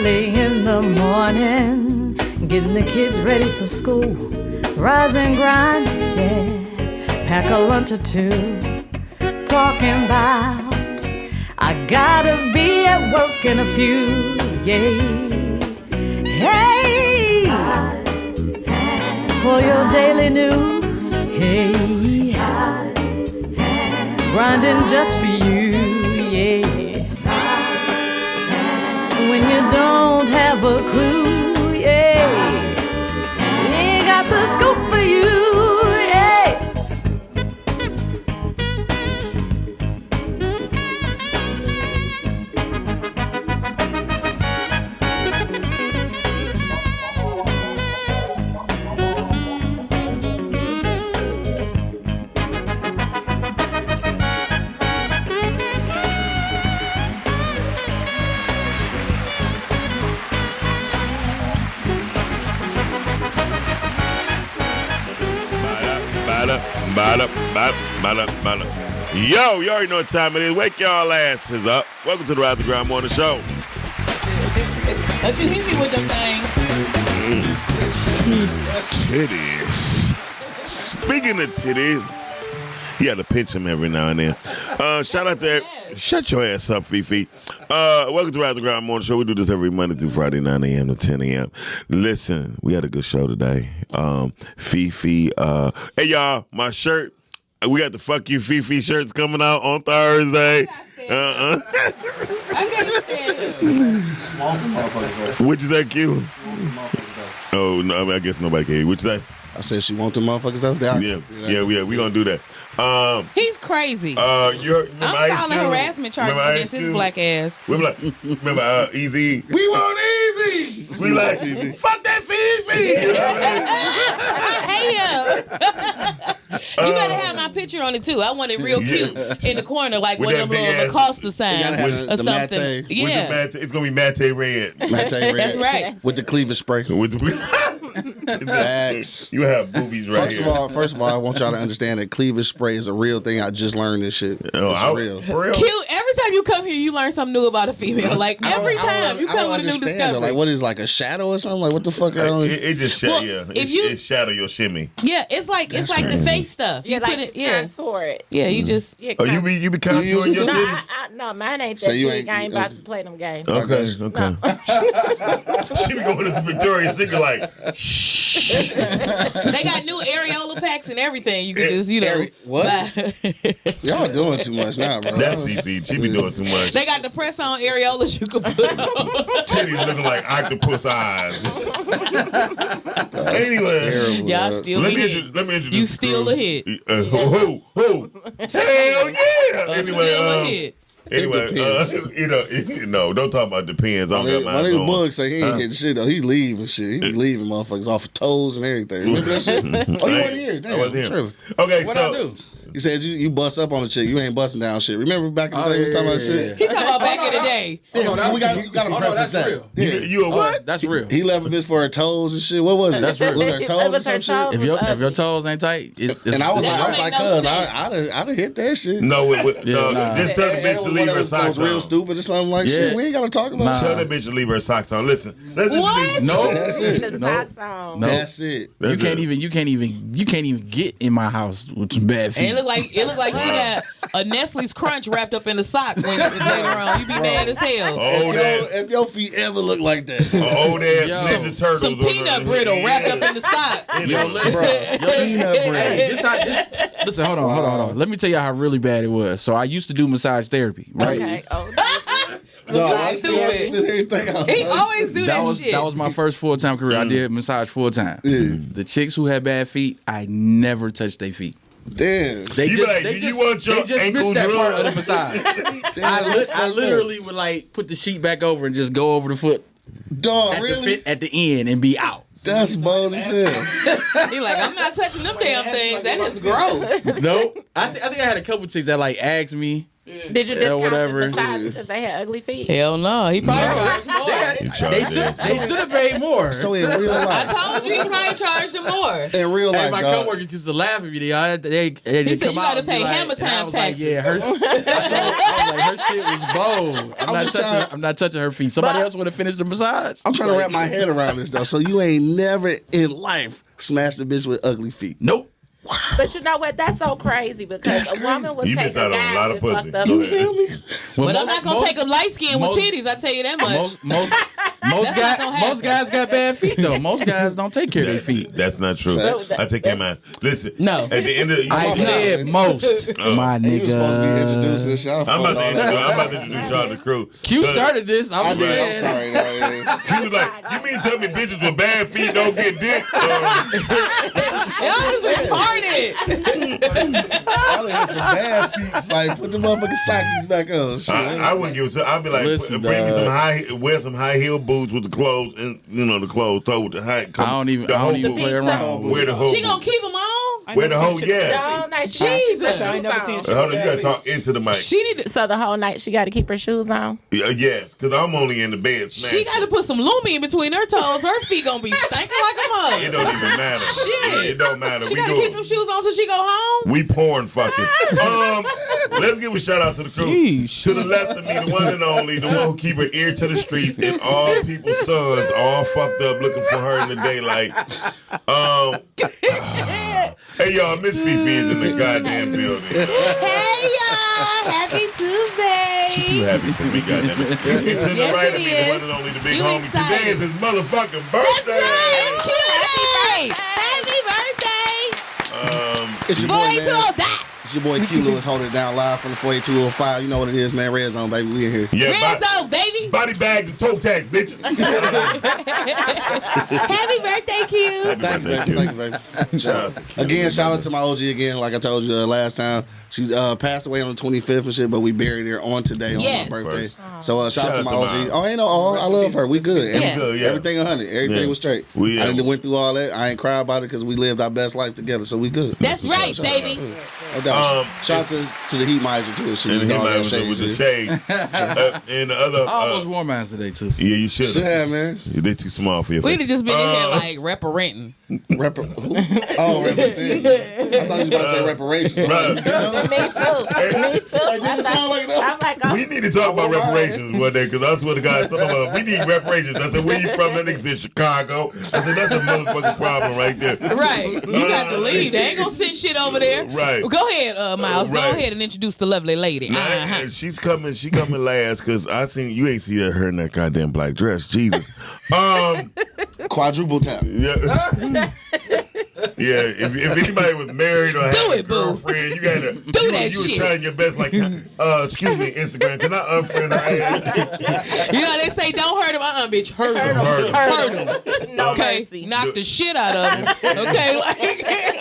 Early in the morning, getting the kids ready for school. Rise and grind, yeah. Pack a lunch or two. Talking about I gotta be at work in a few, yeah. Hey, for your daily news, hey. Grinding just for you, yeah. When you don't have a clue, yeah. Ain't got the scoop for you, yeah. Yo, you already know what time it is. Wake y'all asses up. Welcome to the Rise the Ground Morning Show. Don't you hit me with them things. Titties. Speaking of titties, you got to pinch them every now and then. Shout out there. Shut your ass up, Fifi. Welcome to Rise the Ground Morning Show. We do this every Monday through Friday, 9 a.m. to 10 a.m. Listen, we had a good show today. Fifi. Hey, y'all, my shirt. We got the Fuck You Fifi shirts coming out on Thursday. I can't stand it. What'd you say, Q? Oh, no, I mean, I guess nobody can hear you. What'd you say? I said she want them motherfuckers out there. Yeah, we gonna do that. He's crazy. I'm I'm filing harassment charges against his black ass. Remember Easy? We want Easy. We like fuck that Fifi. You better have my picture on it too. I want it real cute in the corner, like with one of them little Lacoste signs or the something. Matte. Yeah, it's gonna be Matte red. Matte red. that's right. With the cleavage spray. Facts. You have boobies right here. First of all, I want y'all to understand that cleavage spray is a real thing. I just learned this shit. It's real. For real? Cute. Every time you come here, you learn something new about a female. Like every time you come with a new discovery. Like what is like a shadow or something? Like what the fuck? It just it shadow your shimmy. Yeah, it's like the face stuff. Yeah, You like put it. Yeah, contour it. Yeah, you just. Yeah, Oh, you be contouring your No, titties? no, mine ain't that So you big. ain't- I ain't about to play them games. Okay. She be going to Victoria's Secret like, They got new areola packs and everything. You can just, What? buy. Y'all doing too much now, bro. that's Fifi. She be doing too much. They got the press-on areolas you can put on. Titties looking like octopus eyes. Anyway, Terrible, Y'all bro. still let a me hit. introduce You the still crew. a hit. Who? Hell yeah! Still a hit. Anyway, no, don't talk about depends. I don't got My mine nigga on. Bug say he ain't getting shit though. He leaving shit. He be leaving motherfuckers off of toes and everything. Remember that shit? Oh, you wasn't here. Damn, I wasn't here. tripping. Okay, What'd so I do? You said you bust up on the chick. You ain't busting down shit. Remember back in the day we was talking about shit? He talking about back in the day. Yeah, Oh, no, we got to preface that's that. real. Yeah. you a what? That's real. He left a bitch for her toes and shit. What was it? That's real. Was her It toes or was some her shit? toes. If your toes ain't tight, it's And I was That don't like, make no cuz sense. I'd have hit that shit. No, Yeah, nah. just tell the bitch to leave her socks real on. stupid or something like shit. Yeah. We ain't got to talk about Nah. Tell shit. that bitch to leave her socks on. Listen. What? no. That's The it. No. socks on. No. That's it. You can't even get in my house with some bad And feet. it look like she got a Nestle's Crunch wrapped up in the sock when later on. You be mad as hell. Old ass, If your feet ever look like that, old ass Yo. Ninja Turtles. Some on peanut her- brittle wrapped up in the sock. Yo, listen, Hey, listen, hold on. Let me tell you how really bad it was. So I used to do massage therapy, right? Okay. Oh, no, I do see I it. spit everything out. He always do that shit. That was my first full-time career. I did massage full-time. The chicks who had bad feet, I never touched their feet. Damn. They You just, like, they you just, want your they just ankles missed that part rubbed? of the massage. I literally would like put the sheet back over and just go over the foot Dog, at the really? fit at the end and be out. That's bold as hell. He like, I'm not touching them damn things. That is gross. No, I think I had a couple chicks that like asked me, Did you discount whatever. the massage because they had ugly feet? Hell no. He probably charged more. You charge that. They should have paid more. So in real I life, told you he probably charged him more. in real Hey, life, my dog, coworkers used to laugh at me. They He said, come "You out gotta and be pay like, hammer and I time was like, taxes." yeah, her. I was like, her shit was bold. I'm not touching her feet. Somebody else would have finished the massage. I'm trying to wrap my head around this though. So you ain't never in life smashed a bitch with ugly feet. Nope. But you know what? That's so crazy because a woman would You take miss out on a guy lot of that pussy. fucked up. Go You ahead. feel me? Well, But I'm not gonna take him light skin with most- titties. I tell you that much. Most That's not gonna happen. most guys got bad feet though. Most guys don't take care of their feet. That's not true. Facts. I take care of mine. Listen. No. At the end of the I said most, my He was supposed to be nigga. introducing this shit. I'm about to introduce y'all to the crew. Q started this. I I'm did. I'm saying. sorry. No, yeah. He was like, "You mean to tell me bitches with bad feet don't get dick?" Y'all was retarded. I done had some bad feet. It's like put the motherfucking sockies back on. Shit. I wouldn't give a. I'd be like, Listen, bring me some dog. wear some high heel boots with the clothes and the clothes toe with the high. I don't even play around. Wear the whole. She gonna keep him on? Wear the whole The yeah. whole night Jesus. I I ain't never seen Hold on, you gotta talk into the mic. She need to, So the whole night she got to keep her shoes on. Yes, because I'm only in the bed. she got to put some lumi in between her toes. Her feet gonna be stinking like a It mug. don't even matter. Shit. It don't matter. She We gotta do keep it. them shoes on till she go home. We porn fucking. Let's give a shout out to the crew. Sheesh. To the left of me, the one and only, the one who keep her ear to the streets, and all people's sons all fucked up looking for her in the daylight. Hey y'all, Miss Fifi is in the goddamn building. Hey y'all, happy Tuesday. Too happy for me, goddamn it. And to the Yes, right of it me, is. the one and only, the big You homie. excited. Today is his motherfucking That's birthday. right, it's Q Day. Happy birthday. It's your boy, Boy, man. to that. It's your boy Q Lewis holding it down live from the 48205. You know what it is, man. Red Zone, baby. We in here. Yeah, Red zone, baby. body bags and toe tag, bitch. Happy birthday, Q. Thank you, baby. Thank you, baby. Shout out to Q. Again, shout out to my OG again. Like I told you last time, she passed away on the 25th and shit, but we buried her on today on Yes. my birthday. First. So shout out to my OG. Mom. Oh, ain't no, I love her. We good. Yeah. Good, yeah. Everything 100. Everything Yeah. was straight. We, I didn't went through all that. I ain't cry about it because we lived our best life together. So we good. That's right, baby. No doubt. Shout out to the Heat Miser too. She And was him all that with the shade. shade. And the other. I almost wore mine today too. Yeah, you should. Shit, have. man. They too small for your We'd face. have just been in here like representing. Oh, represent. I thought you was about to say reparations. Right. Me too. Me too. Like, did it sound like that? I'm like, oh, We need to talk about Oh, wow. reparations one day because I swear to God, some of us, we need reparations. I said, where you from? That nigga said Chicago. I said, that's a motherfucking problem right there. Right. You got to leave. They ain't gonna send shit over there. Right. Well, go ahead, Miles. Right. Go ahead and introduce the lovely lady. Nah, she's coming. She coming last because I seen you ain't see her in that goddamn black dress. Jesus. Quadruple tap. Yeah. Yeah, if anybody was married or had Do a it, boo. girlfriend, you gotta that you were shit. trying your best. Like, excuse me, Instagram, can I unfriend her ass? You know, they say don't hurt him. Bitch, hurt him. Hurt him. no Okay, mercy. knock the shit out of him. Okay,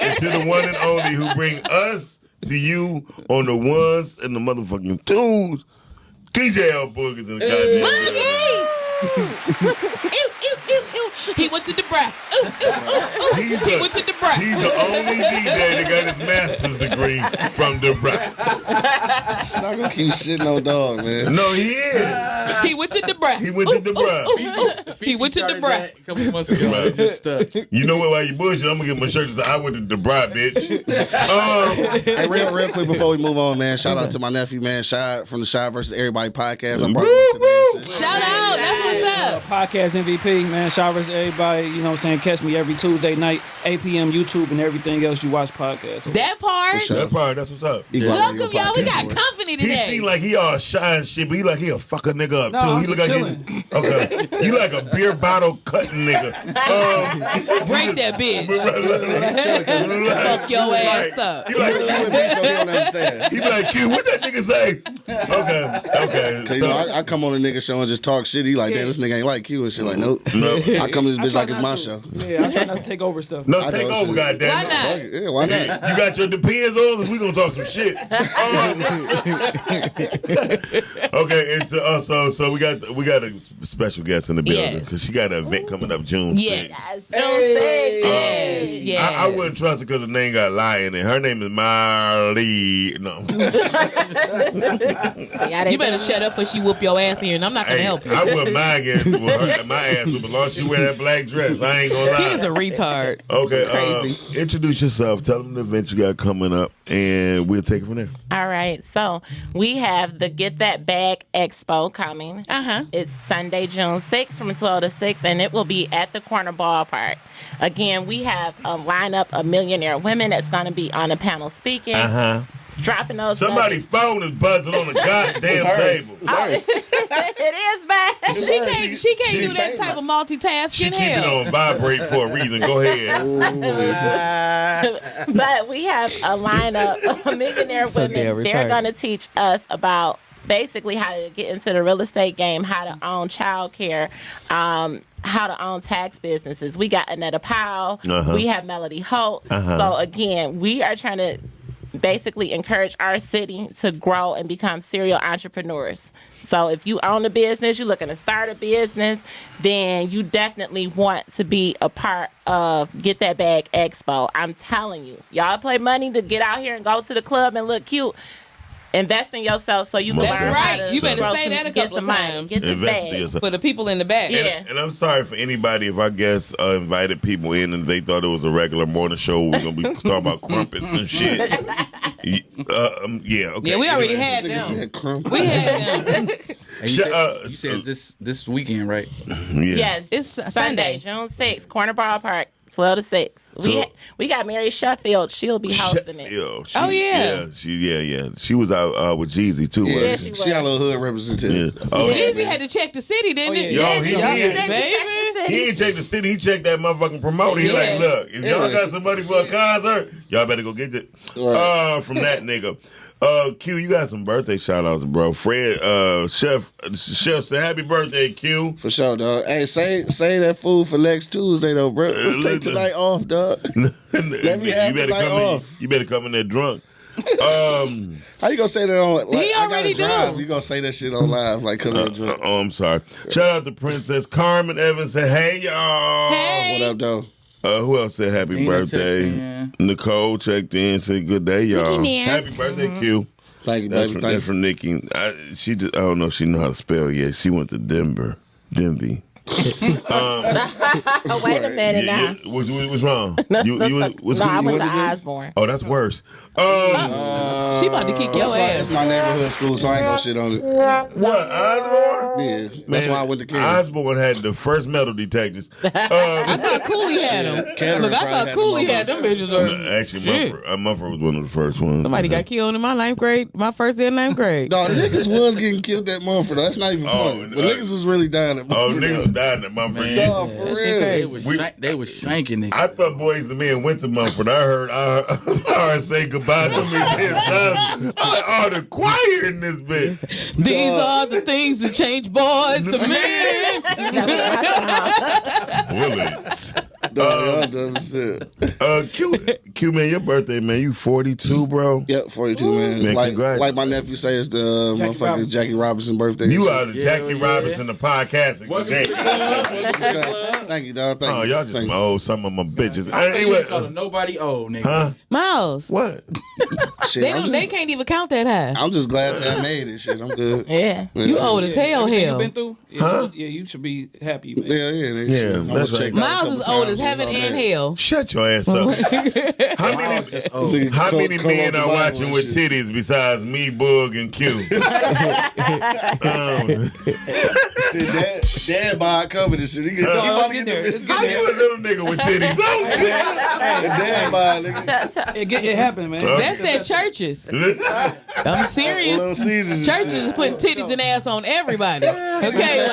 And to the one and only who bring us to you on the ones and the motherfucking twos, TJL Boogers in the goddamn building. Boogie! Ew, ew, ew, ew. He went to the bra. Ooh, ooh, ooh, ooh. He went to the bra. He's the only DJ that got his master's degree from the bra. She's not gonna keep shitting on dog, man. No, he is. He went to the bra. He went to the bra. He went to the Started bra. that a couple months ago. Right. It just stuck. You know what? While you bullshit, I'm gonna get my shirt and say I went to the bra, bitch. Hey, real quick before we move on, man. Shout out to my nephew, man. Shad from the Shad versus Everybody podcast. I brought him up today. and shit. Shout out. That's what's up. Podcast MVP, man. Shout out to everybody. You know what I'm saying? Catch me every Tuesday night, 8 p.m. YouTube and everything else you watch podcasts. That part. For sure. That part, that's what's up. He brought me on Welcome, y'all. We podcast got for it. company He today. seem like he all shy and shit, but he like he'll fuck a nigga up No, too. I'm He look just like he, okay. You like a beer bottle cutting nigga. Break that bitch. Fuck Fuck your ass up. He like He with me, so he don't understand. he be like, Q, what that nigga say? Okay. Cause, you know, I come on a nigga show and just talk shit. He like, damn, this nigga ain't like Q and shit. Like, nope. No. I come to this I bitch try like it's not my to. show. Yeah, I try not to take over stuff. No, I take know over, shit. goddamn. Why not? Fuck it. Yeah, why not? You got your depends on, cause we gonna talk some shit. Okay, and to so we got a special guest in the building Yes. because she got an event coming up June 6th. Yes. Yes, June 6th. Yes. I wouldn't trust her because the name got lie in it. Her name is Marley. No. You better shut up before she whoop your ass here, and I'm not gonna Hey, help you. I wouldn't mind getting my ass whooped as long as she wear that black dress. I ain't gonna lie. He is a retard. Okay, It's crazy. introduce yourself. Tell them the event you got coming up, and we'll take it from there. All right, so we have the Get That Bag Expo coming. It's Sunday, June 6th from 12 to 6, and it will be at the Corner Ballpark. Again, we have a lineup of millionaire women that's going to be on the panel speaking, dropping those Somebody's nuggets. phone is buzzing on the goddamn table. It is bad. She can't do that type of She multitasking. keep it Hell. on vibrate for a reason. Go ahead. But we have a lineup of millionaire women. They're retarded. going to teach us about basically how to get into the real estate game, how to own childcare, how to own tax businesses. We got Annetta Powell. We have Melody Holt. So again, we are trying to basically encourage our city to grow and become serial entrepreneurs. So if you own a business, you're looking to start a business, then you definitely want to be a part of Get That Bag Expo. I'm telling you, y'all play money to get out here and go to the club and look cute. Invest in yourself so you can That's learn right. how to You better grow say some- that a get couple some of money. times. Get this Invest in bag. yourself. For the people in the back. Yeah. And I'm sorry for anybody if I guess invited people in and they thought it was a regular morning show. We're gonna be talking about crumpets and shit. Yeah, okay. Yeah, we already had Nigga them. said crump. We had them. And you said this weekend, right? Yeah. Yes, It's Sunday. June 6th, Corner Ballpark, 12 to 6. We got Mary Sheffield. She'll be hosting it. Sheffield. Oh, yeah. She was out with Jeezy too. Yeah, wasn't she she got a little hood Yeah. representative. Oh, Jeezy had to check the city, didn't Oh, it? yeah. Yo, he did. Baby. He ain't check the city. He checked that motherfucking promoter. He Yeah. like, look, if y'all Yeah. got some money for a concert, y'all better go get it. Right. From that nigga. Q, you got some birthday shout outs, bro. Fred, Chef said happy birthday, Q. For sure, dog. Hey, say that food for next Tuesday, though, bro. Let's take tonight off, dog. Let me have better tonight come off. You better come in there drunk. How you gonna say that on? Like, He I gotta already drive. do. You gonna say that shit on live? Like, come in drunk. Oh, I'm sorry. Shout out to Princess Carmen Evans. Said, hey, y'all. Hey. What up, though? Who else said happy Nina birthday? checked in. Nicole checked in. Said good day, y'all. Nikki Happy Nance. birthday, Q. Thank you, That's baby. from, Thank that's from Nikki. I don't know if she know how to spell yet. She went to Denver. Oh, wait a minute now. What's wrong? You, That's you, a- what's no, I you went to went to do? Osborne. Oh, that's worse. She about to kick your It's ass. my neighborhood school, so I ain't gonna shit on it. What, Osborne? Yeah, that's Man, why I went to King. Osborne had the first metal detectors. I thought Cooley had them. Cameron Look, I probably thought had Cooley them had them bitches. Actually, Shit. Mumford was one of the first ones. Somebody got killed in my ninth grade, my first day of ninth grade. Dog, niggas was getting killed that month, though. That's not even funny. But niggas was really dying at Oh, Mumford, niggas though. died in Mumford. Man. Dog, for That shit real. crazy. They was shanking niggas. I thought Boys the Men went to Mumford. I heard say goodbye to me 10 times. I like, oh, the choir in this bitch. These are the things that change boys to men. Bullets. Dog, y'all dumb as shit. Q, man, your birthday, man. You 42, bro. Yep, 42, man. Man, like, congrats. like my nephew says, the motherfucking Robinson. Jackie Robinson birthday. You and are the Jackie Robinson, the podcasting. shit. Thank you, dog. Thank Oh, you. y'all just Thank some old, some of my bitches. I think Anyway, you call nobody old, nigga. huh? Miles, What? you. Shit, they I'm don't. They just, can't even count that high. I'm just glad to have made it. Shit, I'm good. Yeah. You old as hell, Everything you hell. been through? Yeah, yeah, you should be happy, man. Yeah, nigga. Yeah, Shit, I'm that's gonna right. check out a Miles couple is old times, as heaven it's all and bad. hell. Shut your ass up. How many? Just old. Nigga, How come- many come men off the are Bible watching and with shit. titties besides me, Bug, and Q? Shit, Dad bod covered this shit. He get, No, he let's about to get get there. the Let's bitch. get How you a little nigga with titties? Oh, Dad bod, nigga. It happened, man. That's that churches. I'm serious. Little Caesars and Churches shit. is putting titties and ass on everybody. Okay,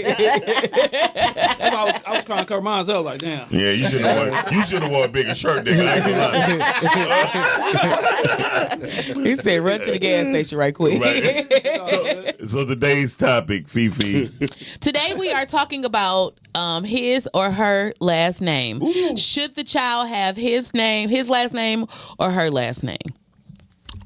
That's why I was trying to cover mine up, like, damn. Yeah, you should have worn a bigger shirt, nigga. I ain't gonna lie. he said, "Run to the gas station right quick." Right. So today's topic, Fifi. Today we are talking about his or her last name. Should the child have his last name, or her last name?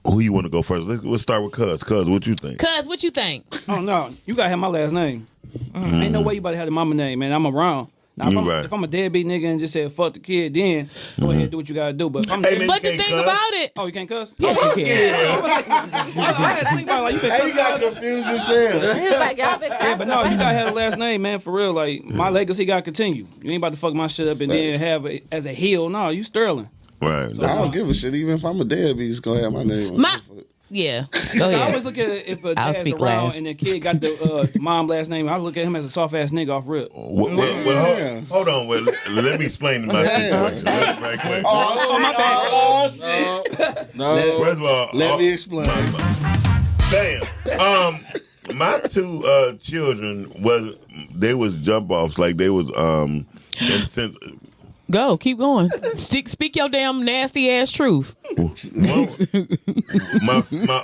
Who you want to go first? Let's start with Cuz. Cuz, what you think? Cuz, what you think? Oh, no. You got to have my last name. Ain't no way you about to have the mama name, man. I'm around. Now, if I'm a deadbeat nigga and just said fuck the kid, then go ahead and do what you gotta do. But if I'm but the thing about it, you can't cuss? Yes, you can. I had to think about it, like you been cussing. He got confused as hell. He was like, y'all been Yeah, but no, you gotta have a last name, man, for real. Like my legacy gotta continue. You ain't about to fuck my shit up and then have it as a heel. No, you Sterling. Right. So I don't give a shit. Even if I'm a deadbeat, it's gonna have my name on it. Yeah. Go I ahead. always look at it if a dad's speak around last. and the kid got the mom last name. I look at him as a soft ass nigga off rip. Well, hold on. Well, let me explain my situation right quick. Oh, shit. No. First of all, Let me explain. Damn. My two children was jump offs. Like they was since Go. Keep going. Speak your damn nasty ass truth. my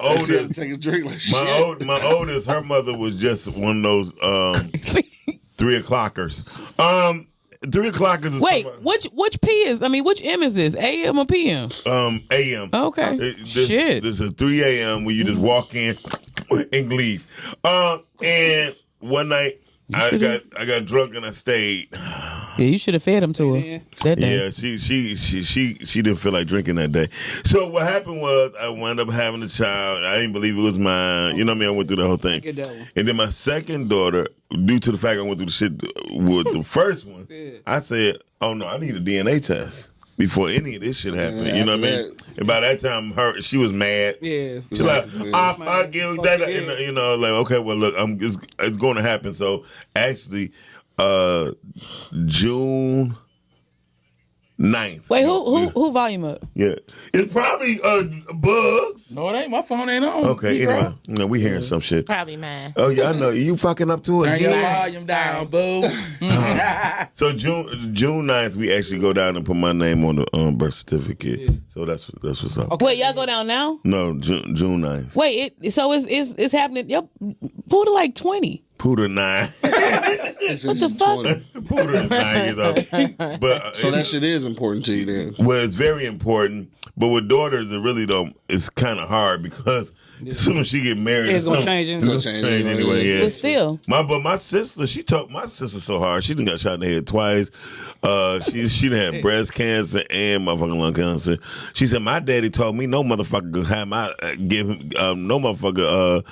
oldest Take a drink like shit. my oldest, her mother was just one of those 3 o'clockers. 3 o'clockers is Wait, which P is? I mean, which M is this? AM or PM? AM. Okay. Shit. This is 3 a.m. where you just walk in and leave. And one night I got drunk and I stayed. Yeah, you should have fed him to her that day. Yeah, she didn't feel like drinking that day. So what happened was I wound up having a child. I didn't believe it was mine. You know what I mean? I went through the whole thing. get that one. And then my second daughter, due to the fact I went through the shit with the first one, I said, "Oh no, I need a DNA test before any of this shit happened." You know what I mean? And by that time, she was mad. Yeah. She's like, I give that, and, you know, like, okay, well, look, it's going to happen. So actually, June 9th. Wait, who volume up? Yeah, it's probably Bugs. No, it ain't. My phone ain't on. Okay, anyway, no, we hearing some shit. Probably mine. Oh yeah, I know you fucking up to it. Turn your again. volume down, boo. So June 9th, we actually go down and put my name on the birth certificate. Yeah. So that's what's up. Wait, y'all go down now? No, June 9th. Wait, it's happening. Yo, pull to like 20. Pooter 9. What the fuck? Pooter 9 years old. But So that shit is important to you then. well, it's very important. But with daughters, it really don't. It's kind of hard because as soon as she get married, It's gonna change. It's gonna change anyway. Yeah. But still. My sister, she told my sister so hard. She done got shot in the head twice. She done had breast cancer and motherfucking lung cancer. She said my daddy told me no motherfucker could have my give him no motherfucker.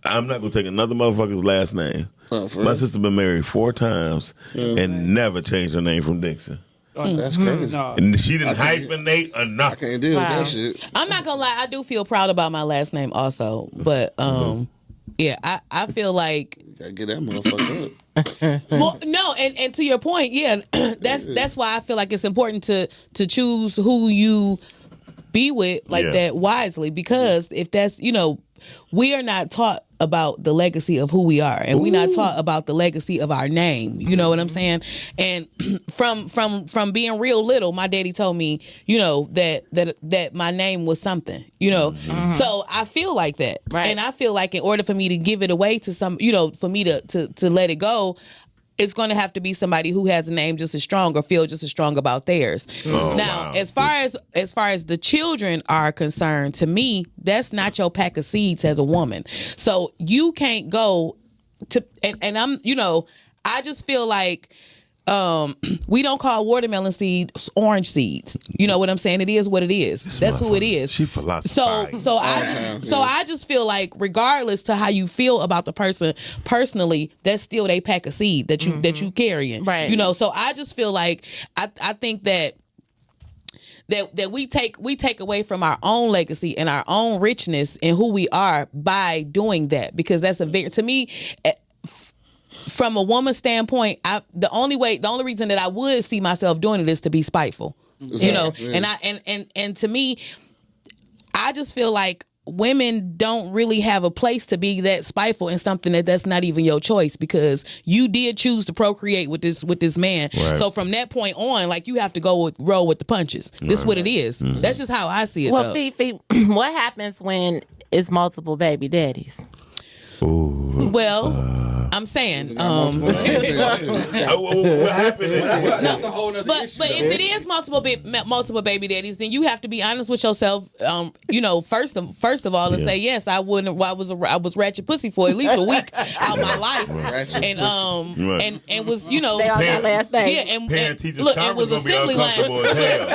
I'm not gonna take another motherfucker's last name. Oh, for My real? sister been married 4 times and never changed her name from Dixon. That's crazy. No. And she didn't hyphenate or I nothing. can't deal with Wow. that shit. I'm not gonna lie, I do feel proud about my last name also. But yeah, I feel like Gotta get that motherfucker up. well, no, and to your point, yeah, that's why I feel like it's important to choose who you be with like that wisely, because if that's, you know, we are not taught about the legacy of who we are, and we're not taught about the legacy of our name. You know what I'm saying? And from being real little, my daddy told me, you know, that my name was something, you know. So I feel like that, Right. and I feel like in order for me to give it away to some, you know, for me to let it go, it's going to have to be somebody who has a name just as strong or feel just as strong about theirs. Now, wow. as far as the children are concerned, to me, that's not your pack of seeds as a woman. So you can't go to and I'm, you know, I just feel like we don't call watermelon seeds orange seeds. You know what I'm saying? It is what it is. That's who it is. She philosophizing. So I just feel like regardless to how you feel about the person personally, that's still they pack of seed that you carrying. Right. You know, so I just feel like I think that we take away from our own legacy and our own richness and who we are by doing that, because that's to me, from a woman's standpoint, the only reason that I would see myself doing it is to be spiteful. You know, and to me, I just feel like women don't really have a place to be that spiteful in something that's not even your choice, because you did choose to procreate with this man. Right. So from that point on, like, you have to roll with the punches. This is what it is. That's just how I see it. Well, though. Fifi, what happens when it's multiple baby daddies? Well, I'm saying, What happened? That's a whole nother issue. But if it is multiple baby daddies, then you have to be honest with yourself. First of all, and say yes, I wouldn't. I was ratchet pussy for at least a week out my life, and was they all got last name. Yeah, and Parent-teachers look, it conference was gonna be assembly line. uncomfortable as hell.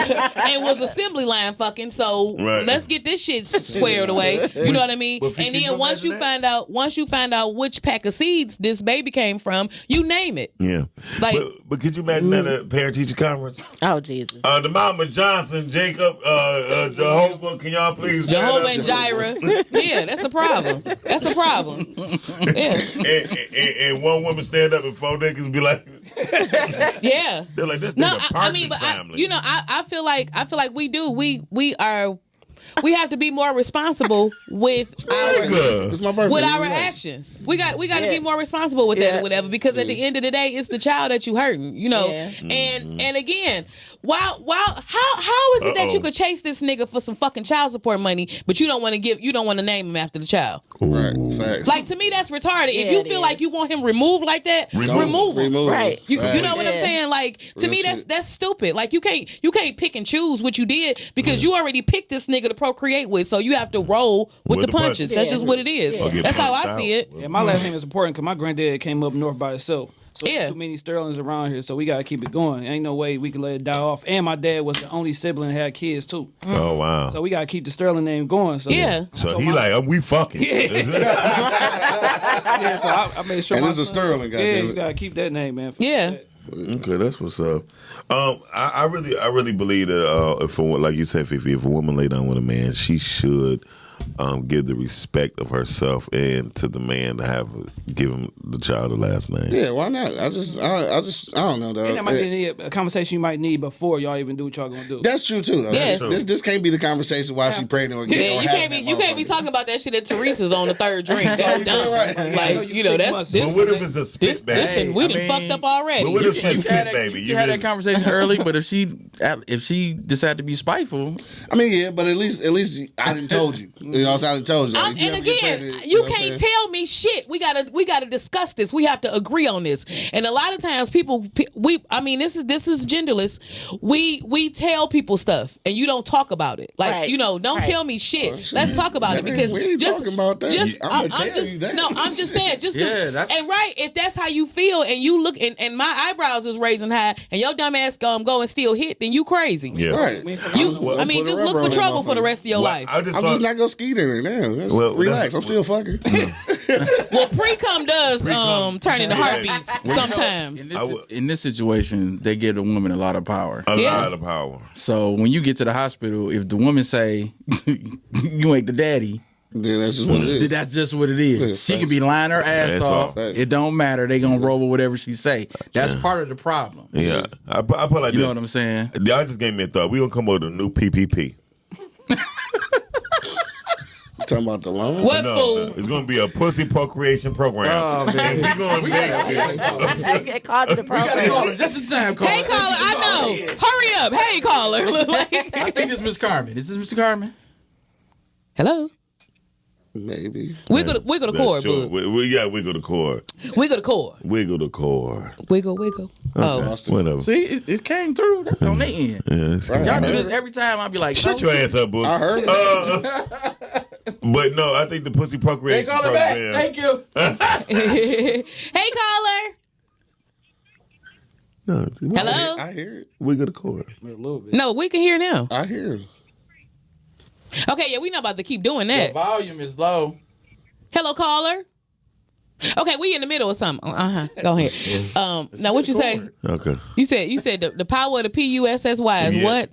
And was assembly line fucking. So Right. let's get this shit squared away. You know what I mean? But And can you then once you imagine find out which pack of seeds this baby came from, you name it. Yeah. Like- but could you imagine that at a parent-teacher conference? Oh Jesus. The Mama Johnson, Jacob, Jehovah, can y'all please... Jehovah and Jireh. Yeah, that's a problem. That's a problem. Yeah. and one woman stand up and 4 niggas be like... Yeah. They're like, this No, nigga I mean, but family. I feel like we have to be more responsible with our It's my birthday. with our Relax. actions. We got to be more responsible with that or whatever, because at the end of the day, it's the child that you hurting, Yeah. And again, how is it that you could chase this nigga for some fucking child support money, but you don't want to name him after the child? Right. Facts. Like, to me, that's retarded. If Yeah, you it feel is. like you want him removed like that, remove him. Right. You know what I'm Yeah. saying? Like, to Real me, shit. that's stupid. Like, you can't pick and choose what you did, because you already picked this nigga to procreate with, so you have to roll with the punches. That's Yeah. just what it is. Yeah. Get That's how punched I out. see it. Yeah, my last name is important because my granddad came up north by himself. So Yeah. too many Sterlings around here, so we gotta keep it going. Ain't no way we can let it die off. And my dad was the only sibling that had kids too, Oh, wow. so we gotta keep the Sterling name going. So Yeah. So he like, we fucking. yeah. So I made sure. And my it's a son- Sterling, Yeah, goddamn you it. gotta keep that name, man. Yeah. Okay, that's what's up. I really believe that if like you said, Fifi, if a woman lay down with a man, she should give the respect of herself and to the man to give him the child the last name. Yeah, why not? I don't know, though. And that might be a conversation you might need before y'all even do what y'all gonna do. That's true too, though. Yes. This can't be the conversation while she pregnant or Yeah, getting. you can't be talking about that shit at Teresa's on the third drink. That's dumb. Right. Like, You that's months. this. But what if it's a spit This baby? we I done mean, fucked up already. But what if You she's can have spit that, baby? you can have that conversation early, but if she decide to be spiteful, I mean, yeah, but at least I didn't told you. You know, what I'm saying? I didn't told you. If you And ever get again, pregnant, you know what I'm can't saying? tell me shit. We gotta discuss this. We have to agree on this. And a lot of times, people, this is genderless. We tell people stuff, and you don't talk about it. Like, Right. don't Right. tell me shit. shit. Let's talk about it, because We ain't talking about that. I'm gonna tell just you that. no. I'm just saying, just 'cause- Yeah, that's- and right. If that's how you feel, and you look, and my eyebrows is raising high, and your dumb ass go and still hit, then you crazy. Yeah. Right. I mean, just look for trouble for the rest of your life. I just I'm thought, just not gonna skeet in it now. Just Well, relax. that's- I'm still fucking. Well, pre-cum does turn into heartbeats sometimes. in this situation, they give the woman a lot of power. a Yeah. lot of power. So when you get to the hospital, if the woman say you ain't the daddy, Then that's just what it is. then that's just what it is. Yeah, She facts. can be lying her ass That's off. all. It don't matter. They gonna roll with whatever she say. That's part of the problem. Yeah. I put like You this. know what I'm saying? Y'all just gave me a thought. We gonna come up with a new PPP. Talking about the loan. What No, fool? it's gonna be a pussy procreation program. Oh, man. And we gonna make They called it the program. Just in time, caller. Hey, caller, I know. Hurry up. Hey, caller. I think it's Miss Carmen. Is this Miss Carmen? Hello. Maybe. Wiggle the cord, Sure. boo. Wiggle the cord. Wiggle the cord. Wiggle the cord. Wiggle. Oh. Austin. Whatever. See, it came through. That's on their end. Yeah, Right. Y'all do this every time. I'll be like, Shut your ass up, boo. I heard But no, I think the pussy Hey, procreation call her back. program. Thank you. Hey, caller. No, Hello. I hear it. wiggle the cord. A little bit. No, we can hear now. I hear it. Okay, yeah, we not about to keep doing The that. volume is low. Hello, caller. Okay, we in the middle of something. Go ahead. Now, what you say? Okay. You said the power of the PUSSY is what?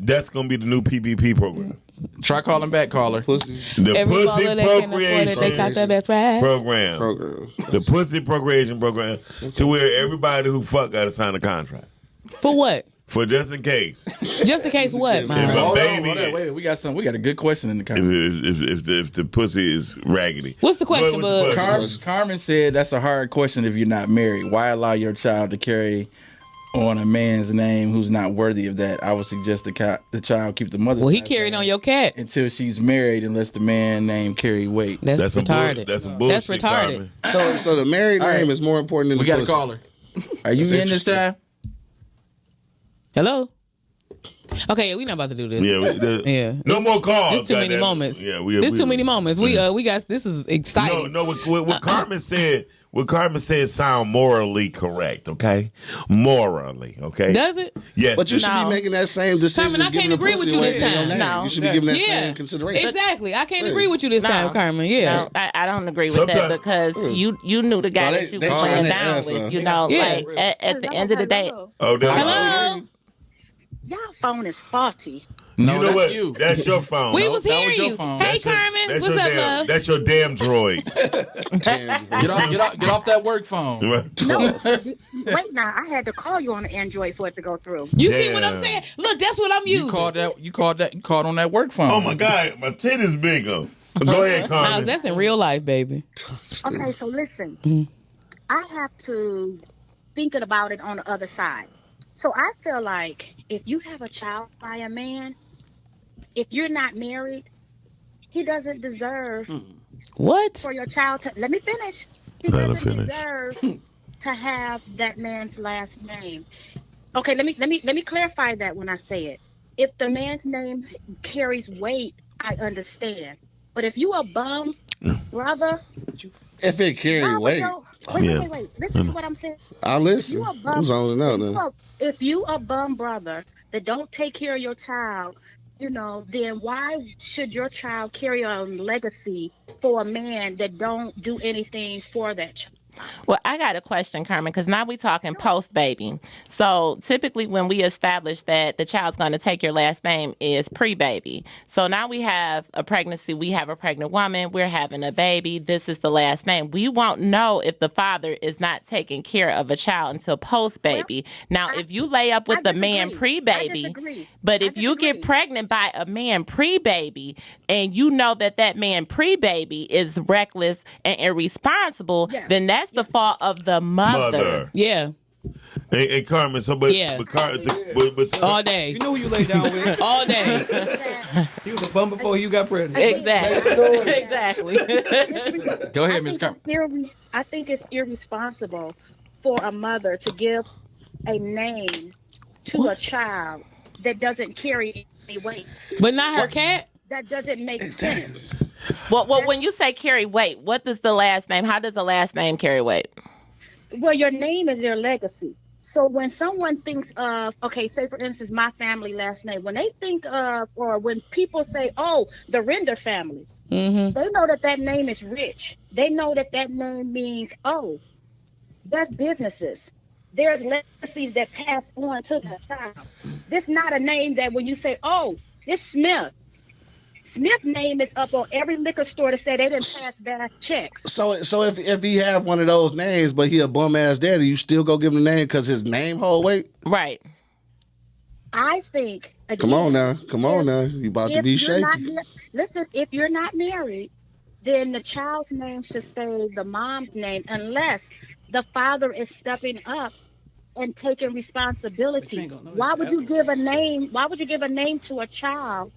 That's gonna be the new PPP program. Try calling back, caller. Pussy The Every pussy baller that can afford it, they caught their best ride. program. program. The pussy procreation program, to where everybody who fuck got to sign a contract For what? for just in case. Just in case what, If man? a Hold on, baby, wait. We got a good question in the comment. if the pussy is raggedy. What's the question, What's the bud? question? Carmen said that's a hard question if you're not married. Why allow your child to carry on a man's name who's not worthy of that, I would suggest the child keep the mother's Well, he last carried name on your cat. until she's married, unless the man name carry weight. That's some retarded. that's some bullshit. That's retarded. Carmen. So the married name is more important than We the got to pussy. call her. Are you That's in this interesting. time? Hello. Okay, we not about to do this. Yeah. No more calls. There's too many goddamn. moments. Yeah, There's too many moments. We got this is exciting. No, what Carmen said. What Carmen said sound morally correct. Okay, morally. Okay. Does it? Yes. But you should No. be making that same decision. Carmen, I giving can't the agree pussy with you away this in your time. name. No. You should be giving that Yeah. same consideration. Exactly. I can't agree with you this time, Carmen. Yeah. No, I don't agree with Sometimes- that because you knew the guy No, that you they were trying laying to down answer. with. You know, Yeah. like at the end of the day. Oh, Hello. Y'all phone is faulty. No, you know that's what? you. That's your phone. We was that was hearing your you. phone. Hey, That's your- Carmen. that's What's your up, damn, love? That's your damn droid. Get off that work phone. No, wait now. I had to call you on the Android for it to go through. You see what I'm Damn. saying? Look, that's what I'm using. You called on that work phone. Oh my God, my titty's big. Go ahead, Carmen. Miles, that's in real life, baby. Okay, so listen. I have to thinking about it on the other side. So I feel like if you have a child by a man, if you're not married, he doesn't deserve What? for your child to. Let me finish. He Let her doesn't finish. deserve to have that man's last name. Okay, let me clarify that when I say it. If the man's name carries weight, I understand. But if you a bum brother, If it carry why would weight, your- wait. Listen to what I'm saying. I'll listen. You a bum- I'm zoning out now. If you a bum brother that don't take care of your child, then why should your child carry on legacy for a man that don't do anything for that child? Well, I got a question, Carmen, because now we talking post baby. So typically, when we establish that the child's going to take your last name is pre baby. So now we have a pregnancy. We have a pregnant woman. We're having a baby. This is the last name. We won't know if the father is not taking care of a child until post baby. Now, if you lay up with I the man disagree. pre baby, I disagree. but I if you get disagree. pregnant by a man pre baby and you know that man pre baby is reckless and irresponsible, Yes. then that's the fault of the mother. Yeah. Hey, Carmen. So, Yeah. but All day. You know who you lay down with? All day. He was a bum before you got pregnant. Exactly. Exactly. Go ahead, Ms. Carmen. I think it's irresponsible for a mother to give a name to a child that doesn't carry any weight. But not her cat. That doesn't make sense. Well, when you say carry weight, what does the last name? How does the last name carry weight? Well, your name is your legacy. So when someone thinks of, okay, say for instance, my family last name, when they think of, or when people say, oh, the Render family, they know that name is rich. They know that name means, oh, that's businesses. There's legacies that pass on to the child. This is not a name that when you say, oh, it's Smith. Smith's name is up on every liquor store to say they didn't pass bad checks. So if he have one of those names, but he a bum ass daddy, you still go give him the name because his name hold weight? Right. I think. Again, Come on now. You about to if be you're shaky. not listen, if you're not married, then the child's name should stay the mom's name unless the father is stepping up and taking responsibility. Why would you give a name to a child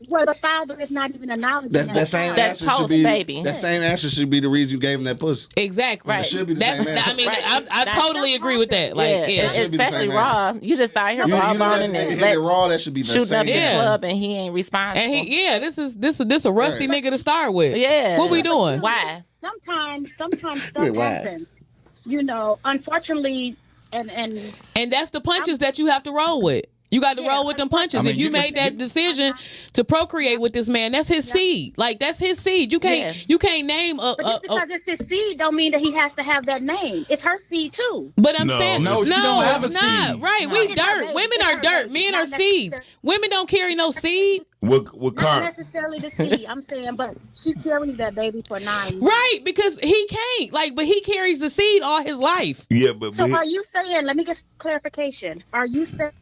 where the father is not even acknowledging That same That's answer should post be baby. that same answer should be the reason you gave him that pussy. Exactly. Right. It should be the That's, same answer. I mean, Right. I totally agree with that. Like, yeah. should be the especially same raw. You just out here You raw know that boning nigga and hit it raw. That should be the shooting up same in the answer. club and he ain't responsible. And this a rusty nigga to start with. Yeah. What we doing? Why? Sometimes stuff Wait, why? happens. Unfortunately, and And that's the punches that you have to roll with. You got to Yeah, roll with them punches. I mean, if you you can- made that decision to procreate with this man, that's his seed. Like that's his seed. You can't name a. but just because it's his seed don't mean that he has to have that name. It's her seed too. But I'm No. saying No, she don't have it's a not. seed. Right, No. we It's her dirt. baby. Women It's are her dirt. baby. Men Not are seeds. necessarily- Women don't carry no seed. What Not Carmen? necessarily the seed. I'm saying, but she carries that baby for 9 years. Right, because he can't. But he carries the seed all his life. Yeah, but So are you saying? Let me get clarification. Are you saying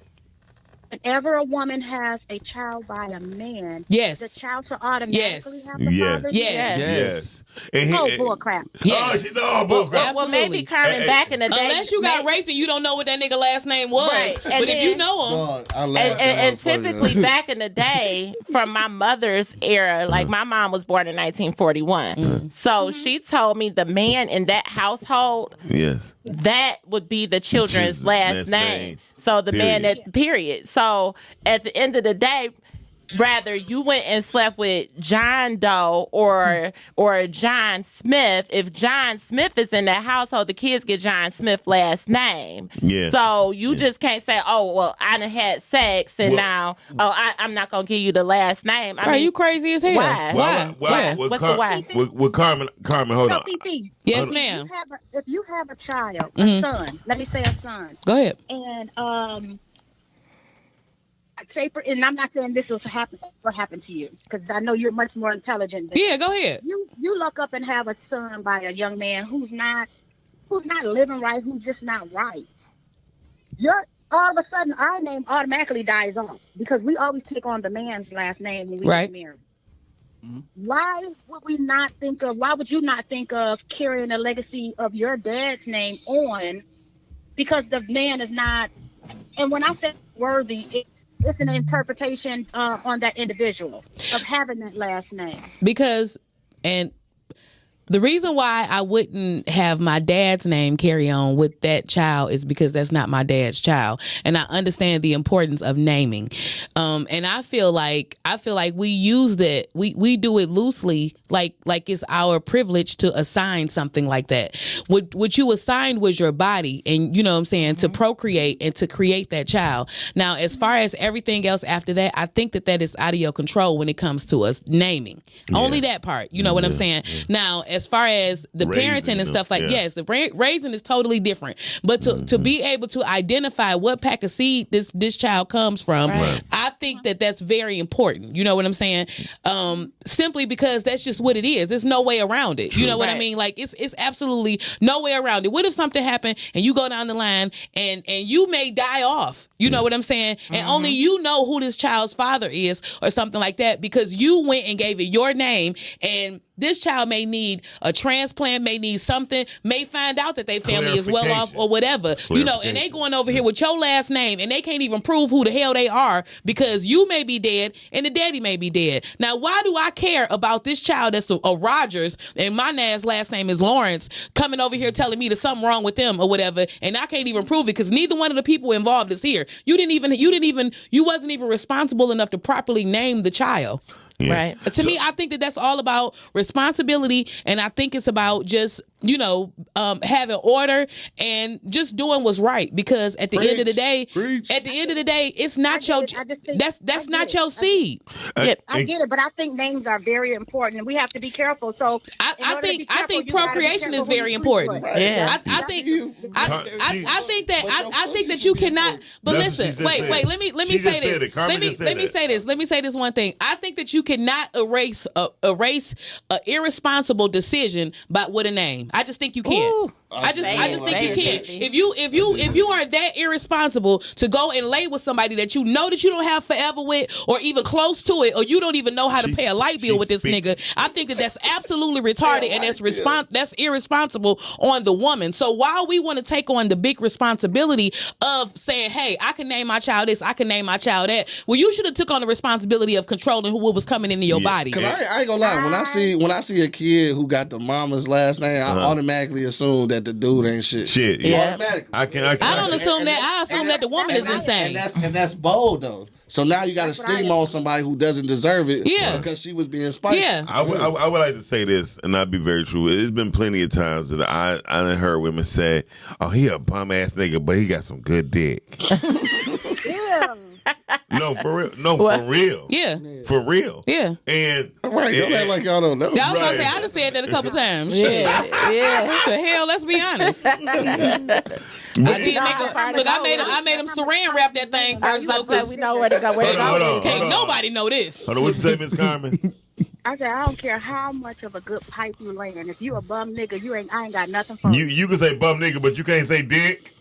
whenever a woman has a child by a man, Yes. the child should automatically Yes. have the Yes. father's Yes. name. Yes. And Oh, bull crap. Oh, she's bull crap. Well, maybe Carmen back in the day. Unless you got raped and you don't know what that nigga last name was. Right. But And if then- you know him, Dog, I laughed. And typically back in the day, from my mother's era, like my mom was born in 1941. So she told me the man in that household, Yes. that would be the children's Children's last last name. name. So the man Period. at period. So at the end of the day, rather you went and slept with John Doe or John Smith. If John Smith is in that household, the kids get John Smith last name. Yeah. So you just can't say, "Oh, well, I done had sex and now, I'm not gonna give you the last name." I are mean, you crazy as hell? Why? Why? Why? With What's the why? With Carmen, hold So, on. PP, Yes, Hold ma'am. if you have a child, a son, let me say a son, Go ahead. and and I'm not saying this will happen to you, because I know you're much more intelligent than Yeah, go ahead. you look up and have a son by a young man who's not living right, who's just not right. All of a sudden our name automatically dies off because we always take on the man's last name when we Right. get married. Why would you not think of carrying the legacy of your dad's name on, because the man is not, and when I say worthy, it's an interpretation on that individual of having that last name. Because, and the reason why I wouldn't have my dad's name carry on with that child is because that's not my dad's child, and I understand the importance of naming. And I feel like we use that, we do it loosely, like it's our privilege to assign something like that. What you assigned was your body, and you know what I'm saying, to procreate and to create that child. Now, as far as everything else after that, I think that is out of your control when it comes to us naming. Only that part, you know what I'm saying? Now, as far as the parenting and stuff like, yes, the raising is totally different. But to be able to identify what pack of seed this child comes from, I think that's very important. You know what I'm saying? Simply because that's just what it is. There's no way around it. You know what I mean? Like it's absolutely no way around it. What if something happened and you go down the line and you may die off? You know what I'm saying? And only you know who this child's father is or something like that, because you went and gave it your name, and this child may need a transplant, may need something, may find out that their family is well off or whatever, you know, and they going over here with your last name and they can't even prove who the hell they are because you may be dead and the daddy may be dead. Now, why do I care about this child that's a Rogers and my last name is Lawrence coming over here telling me there's something wrong with them or whatever, and I can't even prove it because neither one of the people involved is here. You wasn't even responsible enough to properly name the child. Yeah. Right. To me, I think that's all about responsibility, and I think it's about just, having order and just doing what's right. Because at the end of the day, it's not that's not your seed. I get it, but I think names are very important, and we have to be careful. So I think procreation is very important. Yeah. I think that you cannot. But listen, wait. Let me say this. Let me say this one thing. I think that you cannot erase a irresponsible decision with a name. I just think you can. Ooh. I just think you can. If you are that irresponsible to go and lay with somebody that you know that you don't have forever with, or even close to it, or you don't even know how to pay a light bill with this nigga, I think that's absolutely retarded, and that's irresponsible on the woman. So while we want to take on the big responsibility of saying, hey, I can name my child this, I can name my child that, well, you should have took on the responsibility of controlling who was coming into your body. Cause I ain't gonna lie, when I see a kid who got the mama's last name, I automatically assume that the dude ain't shit. Yeah. Automatically. I don't assume that. I assume that the woman is insane. And that's bold though. So now you got to stigma on somebody who doesn't deserve it, because she was being spiteful. Yeah. I would like to say this, and I'll be very true. There's been plenty of times that I done heard women say, "Oh, he a bum ass nigga, but he got some good dick." Yeah. No, for real. No, for real. Yeah. For real. Yeah. And Right, don't act like y'all don't know. I was gonna say, I done said that a couple times. Shit. Yeah. What the hell? Let's be honest. I made him saran wrap that thing first though. We know where to go. Hold on. Can't nobody know this. Hold on, what you say, Miss Carmen? I said, I don't care how much of a good pipe you laying. If you a bum nigga, I ain't got nothing for you. You can say bum nigga, but you can't say dick.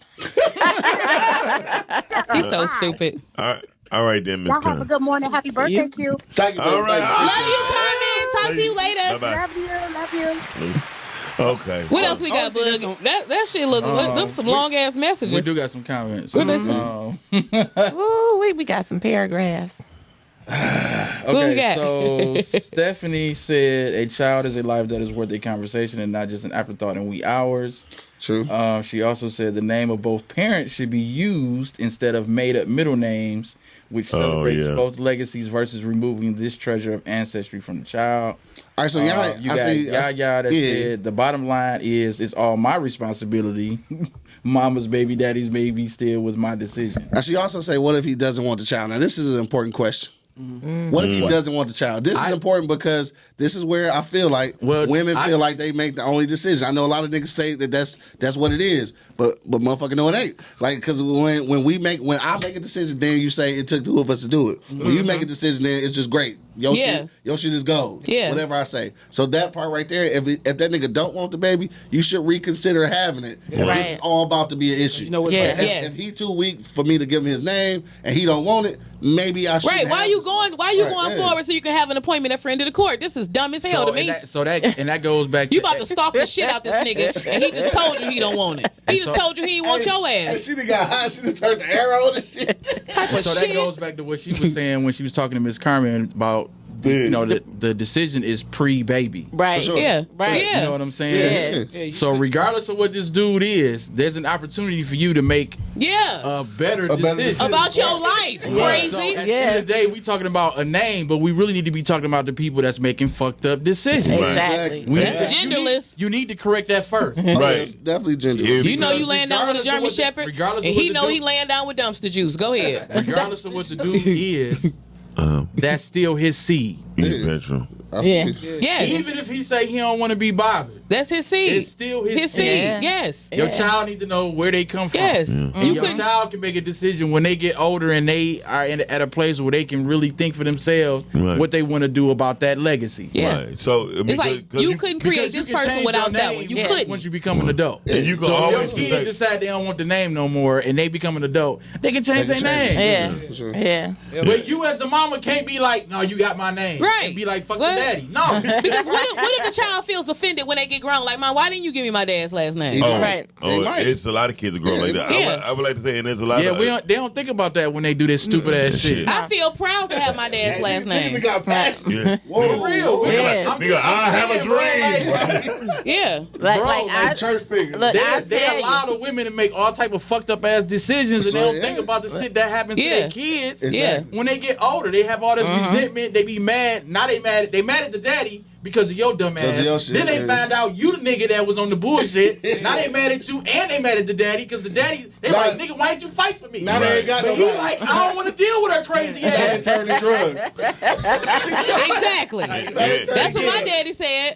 He's so stupid. All right then, Miss Y'all have a Kern. good morning. Happy birthday, Q. Thank you. All right. Love you, Carmen. Talk to you later. Bye-bye. Love you. Okay. What else we got, Bug? That shit look them some long ass messages. We do got some comments. What they say? Ooh, we got some paragraphs. Who we got? So Stephanie said a child is a life that is worth a conversation and not just an afterthought in wee hours. True. She also said the name of both parents should be used instead of made up middle names, which celebrates both legacies versus removing this treasure of ancestry from the child. All right, so y'all, You got Yaya that said the bottom line is it's all my responsibility. Mama's baby, daddy's baby still was my decision. Now she also say, what if he doesn't want the child? Now this is an important question. What if he doesn't want the child? This is important because this is where I feel like women feel like they make the only decision. I know a lot of niggas say that that's what it is, but motherfucker, no, it ain't. Like, because when I make a decision, then you say it took two of us to do it. When you make a decision, then it's just great. Your shit is gold. Yeah. Whatever I say. So that part right there, if that nigga don't want the baby, you should reconsider having it. Right. This is all about to be an issue. You know what? If he too weak for me to give him his name and he don't want it, maybe I should. Right? Why you going forward so you can have an appointment at friend of the court? This is dumb as hell to me. That goes back. You about to stalk the shit out this nigga, and he just told you he don't want it. He just told you he want your ass. And she done got high. She done turned the arrow and shit. That goes back to what she was saying when she was talking to Miss Carmen about. The decision is pre-baby. Right. Sure. Yeah. Right. Yeah. You know what I'm saying? Yeah. So regardless of what this dude is, there's an opportunity for you to make a better decision. About your life. Crazy. So at the end of the day, we talking about a name, but we really need to be talking about the people that's making fucked up decisions. Exactly. That's genderless. You need to correct that first. Right. It's definitely genderless. You know you laying down with a German Shepherd, and he know he laying down with dumpster juice. Go ahead. Regardless of what the dude is, that's still his seed. Eventually. Yes. Even if he say he don't want to be bothered, that's his seed. It's still his seed. Yeah. Yes. Your child need to know where they come from. Yes. And your child can make a decision when they get older and they are at a place where they can really think for themselves what they want to do about that legacy. Yeah. Right. So it's like you couldn't create this person without that one. You couldn't. Once you become an adult. And you can so always if your kids decide they don't want the name no more and they become an adult, they can change their name. Yeah. But you as a mama can't be like, no, you got my name. Right. And be like, fuck the daddy. No. Because what if the child feels offended when they get grown? Like, Mom, why didn't you give me my dad's last name? It's a lot of kids that grow like that. Yeah. I would like to say, and there's a lot of... they don't think about that when they do this stupid ass shit. I feel proud to have my dad's last name. Niggas got passion. Yeah. For real. Nigga, I have a dream. Yeah. Like church figure. Look, They allow the women to make all type of fucked up ass decisions, and they don't think about the shit that happens to their kids. Yeah. When they get older, they have all this resentment. They be mad. Now they mad. They mad at the daddy because of your dumb ass. Then they find out you the nigga that was on the bullshit. Now they mad at you and they mad at the daddy because the daddy, they like, nigga, why didn't you fight for me? Now they ain't got but nobody. he like, I don't want to deal with her crazy ass. Turn to drugs. Exactly. That's what my daddy said.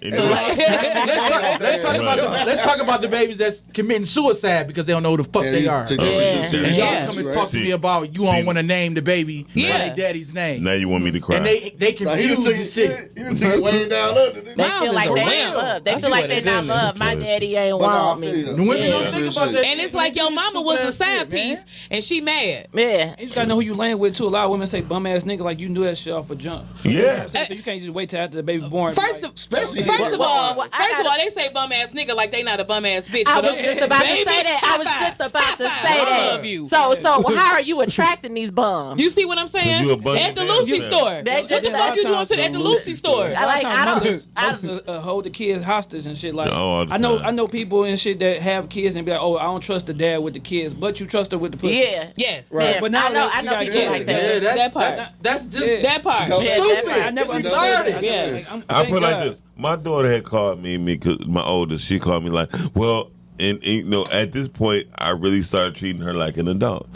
Let's talk about the babies that's committing suicide because they don't know who the fuck they are. And y'all come and talk to me about you don't want to name the baby by their daddy's name. Now you want me to cry. And they confuse the shit. You take way down under. They feel like they ain't loved. They feel like they're not loved. My daddy ain't want me. The women don't think about that. And it's like your mama was a side piece and she mad. Yeah. You just gotta know who you laying with too. A lot of women say bum ass nigga like you knew that shit off a jump. Yeah. So you can't just wait till after the baby born. First of all, they say bum ass nigga like they not a bum ass bitch. I was just about to say that. I was just about to say that. I love you. So how are you attracting these bums? You see what I'm saying? You a bunch At the of Lucy dads. store. They just What the fuck you doing at the Lucy store? I hold the kids hostage and shit like. I know people and shit that have kids and be like, oh, I don't trust the dad with the kids, but you trust her with the pussy. Yeah. Yes. Right. Yeah. But now I know people like that. Yeah, That part. That's just That part. stupid. I never retarded. Yeah. I put it like this. My daughter had called me because my oldest, she called me like, well, and you know, at this point, I really started treating her like an adult.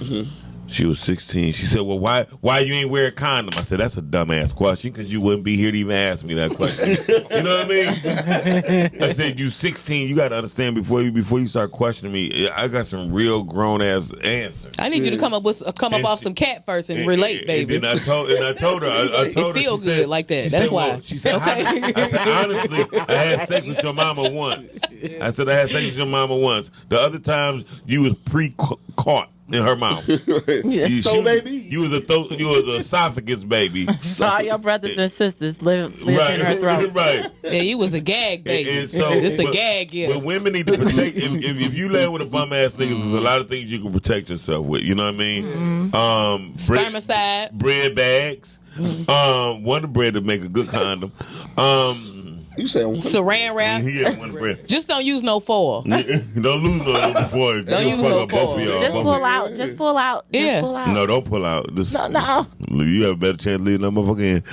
She was 16. She said, well, why you ain't wear a condom? I said, that's a dumbass question because you wouldn't be here to even ask me that question. You know what I mean? I said, you 16. You got to understand before you start questioning me, I got some real grown-ass answers. I need you to come up off some cat first and relate, baby. And I told her. I told her. Feel good like that. That's why. Well, she said, okay. I said, honestly, I had sex with your mama once. I said, I had sex with your mama once. The other times, you was pre-caught in her mouth. Baby. You was an esophagus baby. All your brothers and sisters live in her throat. Right. Yeah, you was a gag baby. It's a gag, yeah. But women need to protect. if you lay with a bum ass niggas, there's a lot of things you can protect yourself with. You know what I mean? Spermicide, bread bags. Wonder Bread to make a good condom. You said Saran wrap. Yeah, Wonder Bread. Just don't use no foil. Don't lose no foil. Don't use no foil. Just pull out. Yeah. Pull out. No, don't pull out. No. You have a better chance of leaving that motherfucker in.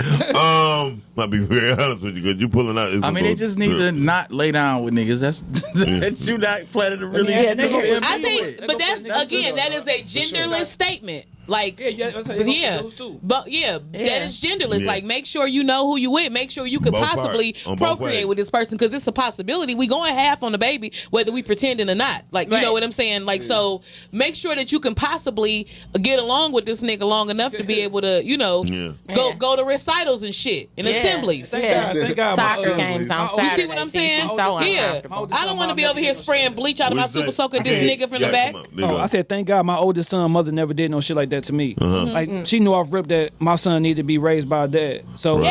I'll be very honest with you because you pulling out. I mean, they just need to not lay down with niggas. That's you not planning to really. I think, but that's again, that is a genderless statement. Like, that is genderless. Yeah. Like, make sure you know who you with. Make sure you could possibly procreate with this person because it's a possibility. We going half on the baby, whether we pretending or not. Like, you know what I'm saying? Like, so make sure that you can possibly get along with this nigga long enough to be able to, go to recitals and shit and assemblies. Soccer games on Saturday. You see what I'm saying? I don't want to be over here spraying bleach out of my super soaker this nigga from the back. I said, thank God my oldest son mother never did no shit like that to me. Like she knew off rip that my son needed to be raised by a dad. So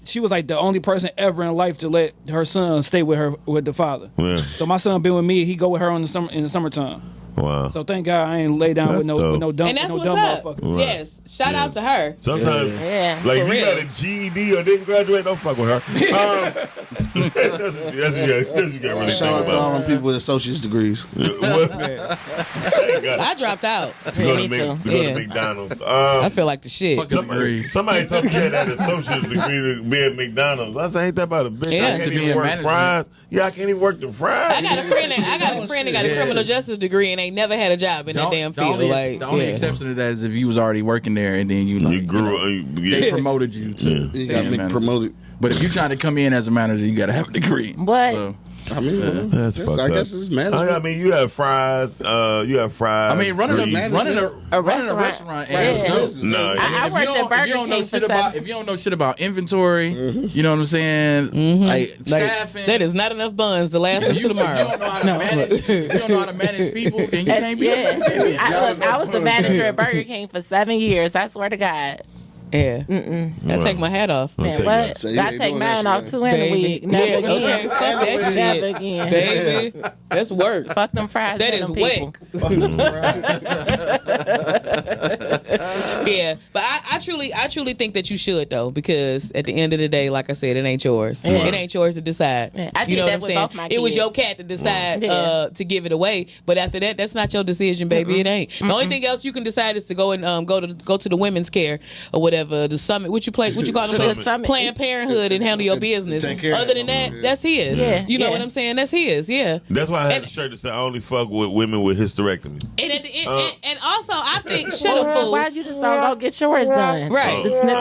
she was like the only person ever in life to let her son stay with the father. Yeah. So my son been with me. He go with her in the summertime. Wow. So thank God I ain't lay down with no dumb and that's no what's dumb up. motherfucker. Yes. Shout out to her. Sometimes like if you got a GED or didn't graduate, don't fuck with her. Shout out to all them people with associate's degrees. I dropped out. To go to McDonald's. I feel like the shit. Somebody told me that had an associate's degree to be at McDonald's. I said, ain't that about a bitch? I can't even work fries. Yeah, I can't even work the fries. I got a friend that got a criminal justice degree and ain't never had a job in that damn field. The only exception to that is if you was already working there and then you grew up. They promoted you to you got me promoted. But if you're trying to come in as a manager, you got to have a degree. What? So, I mean, I guess it's management. I mean, you have fries. I mean, running a restaurant. No, I worked at Burger King if you don't know shit about inventory, you know what I'm saying? Like staffing. That is not enough buns to last us to tomorrow. You don't know how to manage. You don't know how to manage people, and you can't be. I was a manager at Burger King for 7 years. I swear to God. Yeah. I take my hat off. Man, what? I take mine off too in a week. Never again. Fuck that shit. Never again. Baby. That's work. Fuck them fries. That is whack. Yeah. But I truly think that you should though, because at the end of the day, like I said, it ain't yours. It ain't yours to decide. I you know that what I'm saying? It was your cat to decide to give it away. But after that, that's not your decision, baby. It ain't. The only thing else you can decide is to go and go to the women's care or whatever. The summit, what you call them? Planned Parenthood and handle your business. Other than that, that's his. Yeah. You know what I'm saying? That's his. Yeah. That's why I had a shirt that said I only fuck with women with hysterectomy. And at the end, and also I think why you just don't go get yours done? Right. The snip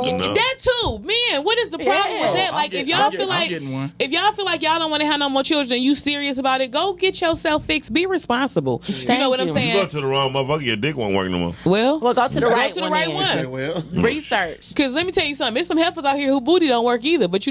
clipping. That too, man. What is the problem with that? Like if y'all feel like y'all don't want to have no more children, you serious about it? Go get yourself fixed. Be responsible. You know what I'm saying? You go to the wrong motherfucker, your dick won't work no more. Well, go to the right one. Research. Because let me tell you something. There's some heifers out here who booty don't work either, but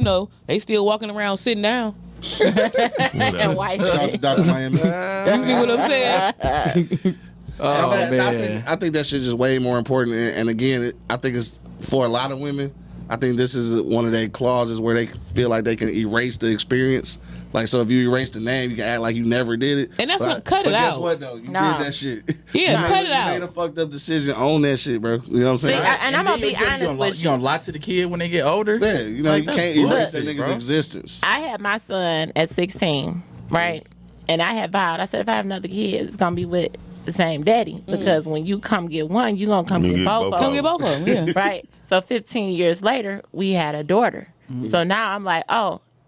they still walking around sitting down. And white. Shout out to Dr. Miami. You see what I'm saying? Man. I think that shit is way more important. And again, I think it's for a lot of women. I think this is one of their clauses where they feel like they can erase the experience. Like, so if you erase the name, you can act like you never did it. And that's cut it out. But guess what, though? You did that shit. Yeah, cut it out. You made a fucked up decision. Own that shit, bro. You know what I'm saying? And I'm going to be honest with you. You going to lie to the kid when they get older? Yeah, you know, you can't erase that nigga's existence. I had my son at 16, right? And I had vowed, I said, if I have another kid, it's going to be with the same daddy. Because when you come get one, you're going to come get both of them. Come get both of them, yeah. Right? So 15 years later, we had a daughter. So now I'm like,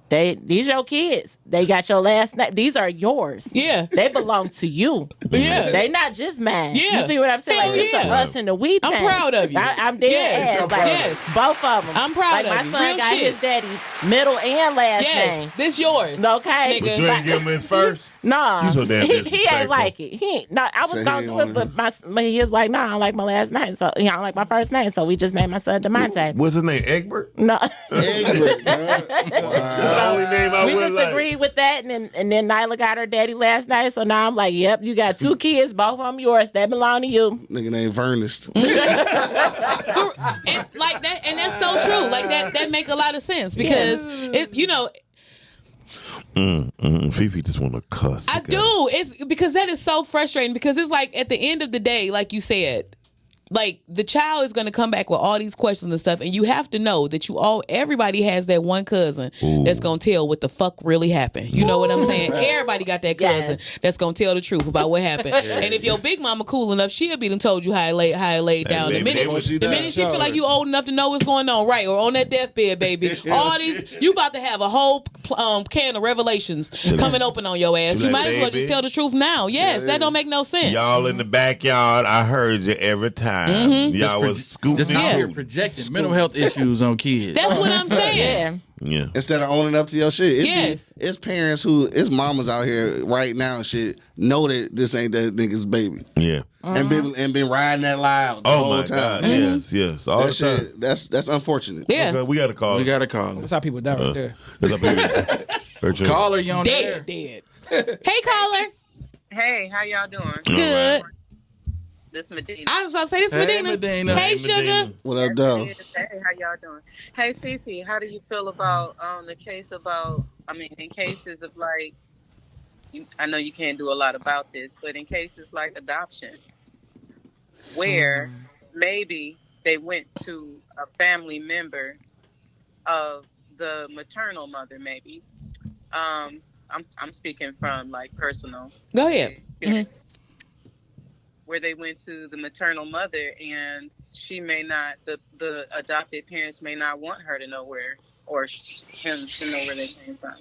These your kids. They got your last name. These are yours. Yeah. They belong to you. Yeah. They not just mine. Yeah. You see what I'm saying? Hell Like, it's yeah. us and the we thing. I'm proud of you. I'm dead Yes. ass. Like, Yes. both of them. I'm proud like, of you. My son Real got shit. his daddy middle and last Yes. name. This yours. Okay. Nigga. But you ain't give him his first? Nah, You so damn he ain't disrespectful. like it. He ain't. No, I was So gonna he do ain't it, but he was like, "No, I don't like my last name. So I don't like my first name. So we just named my son Demonte." What's his name? Egbert? No, Egbert, man. The only name I we would just like. agreed with that, and then Nyla got her daddy last name. So now I'm like, "Yep, you got 2 kids, both of them yours. They belong to you." Nigga named Vernest. And like that, and that's so true. Like that make a lot of sense because it, you know. Fifi just want to cuss. I do. It's because that is so frustrating because it's like at the end of the day, like you said, like the child is going to come back with all these questions and stuff, and you have to know that everybody has that one cousin that's going to tell what the fuck really happened. You know what I'm saying? Everybody got that cousin that's going to tell the truth about what happened. And if your big mama cool enough, she'll be done told you how it laid down. The minute she feel like you old enough to know what's going on, right? Or on that deathbed, baby. All these, you about to have a whole can of revelations coming open on your ass. You might as well just tell the truth now. Yes, that don't make no sense. Y'all in the backyard, I heard you every time. Y'all was scooting. Just out here projecting mental health issues on kids. That's what I'm saying. Yeah. Instead of owning up to your shit. Yes. It's parents it's mamas out here right now and shit know that this ain't that nigga's baby. Yeah. And been riding that loud the whole my time. God. Yes. All That the shit, time. that's unfortunate. Yeah. Okay, we got to call. That's how people die right there. That's how people. Caller, you on there? Dead. Hey, caller. Hey, how y'all doing? Good. This Medina. I was going to say this Medina. Hey, sugar. What up, though? Hey, how y'all doing? Hey, Fifi, how do you feel about the case about? I mean, in cases of like, I know you can't do a lot about this, but in cases like adoption, where maybe they went to a family member of the maternal mother, maybe. I'm speaking from like personal. Go ahead. Where they went to the maternal mother and she may not, the adopted parents may not want her to know where, or him to know where they came from.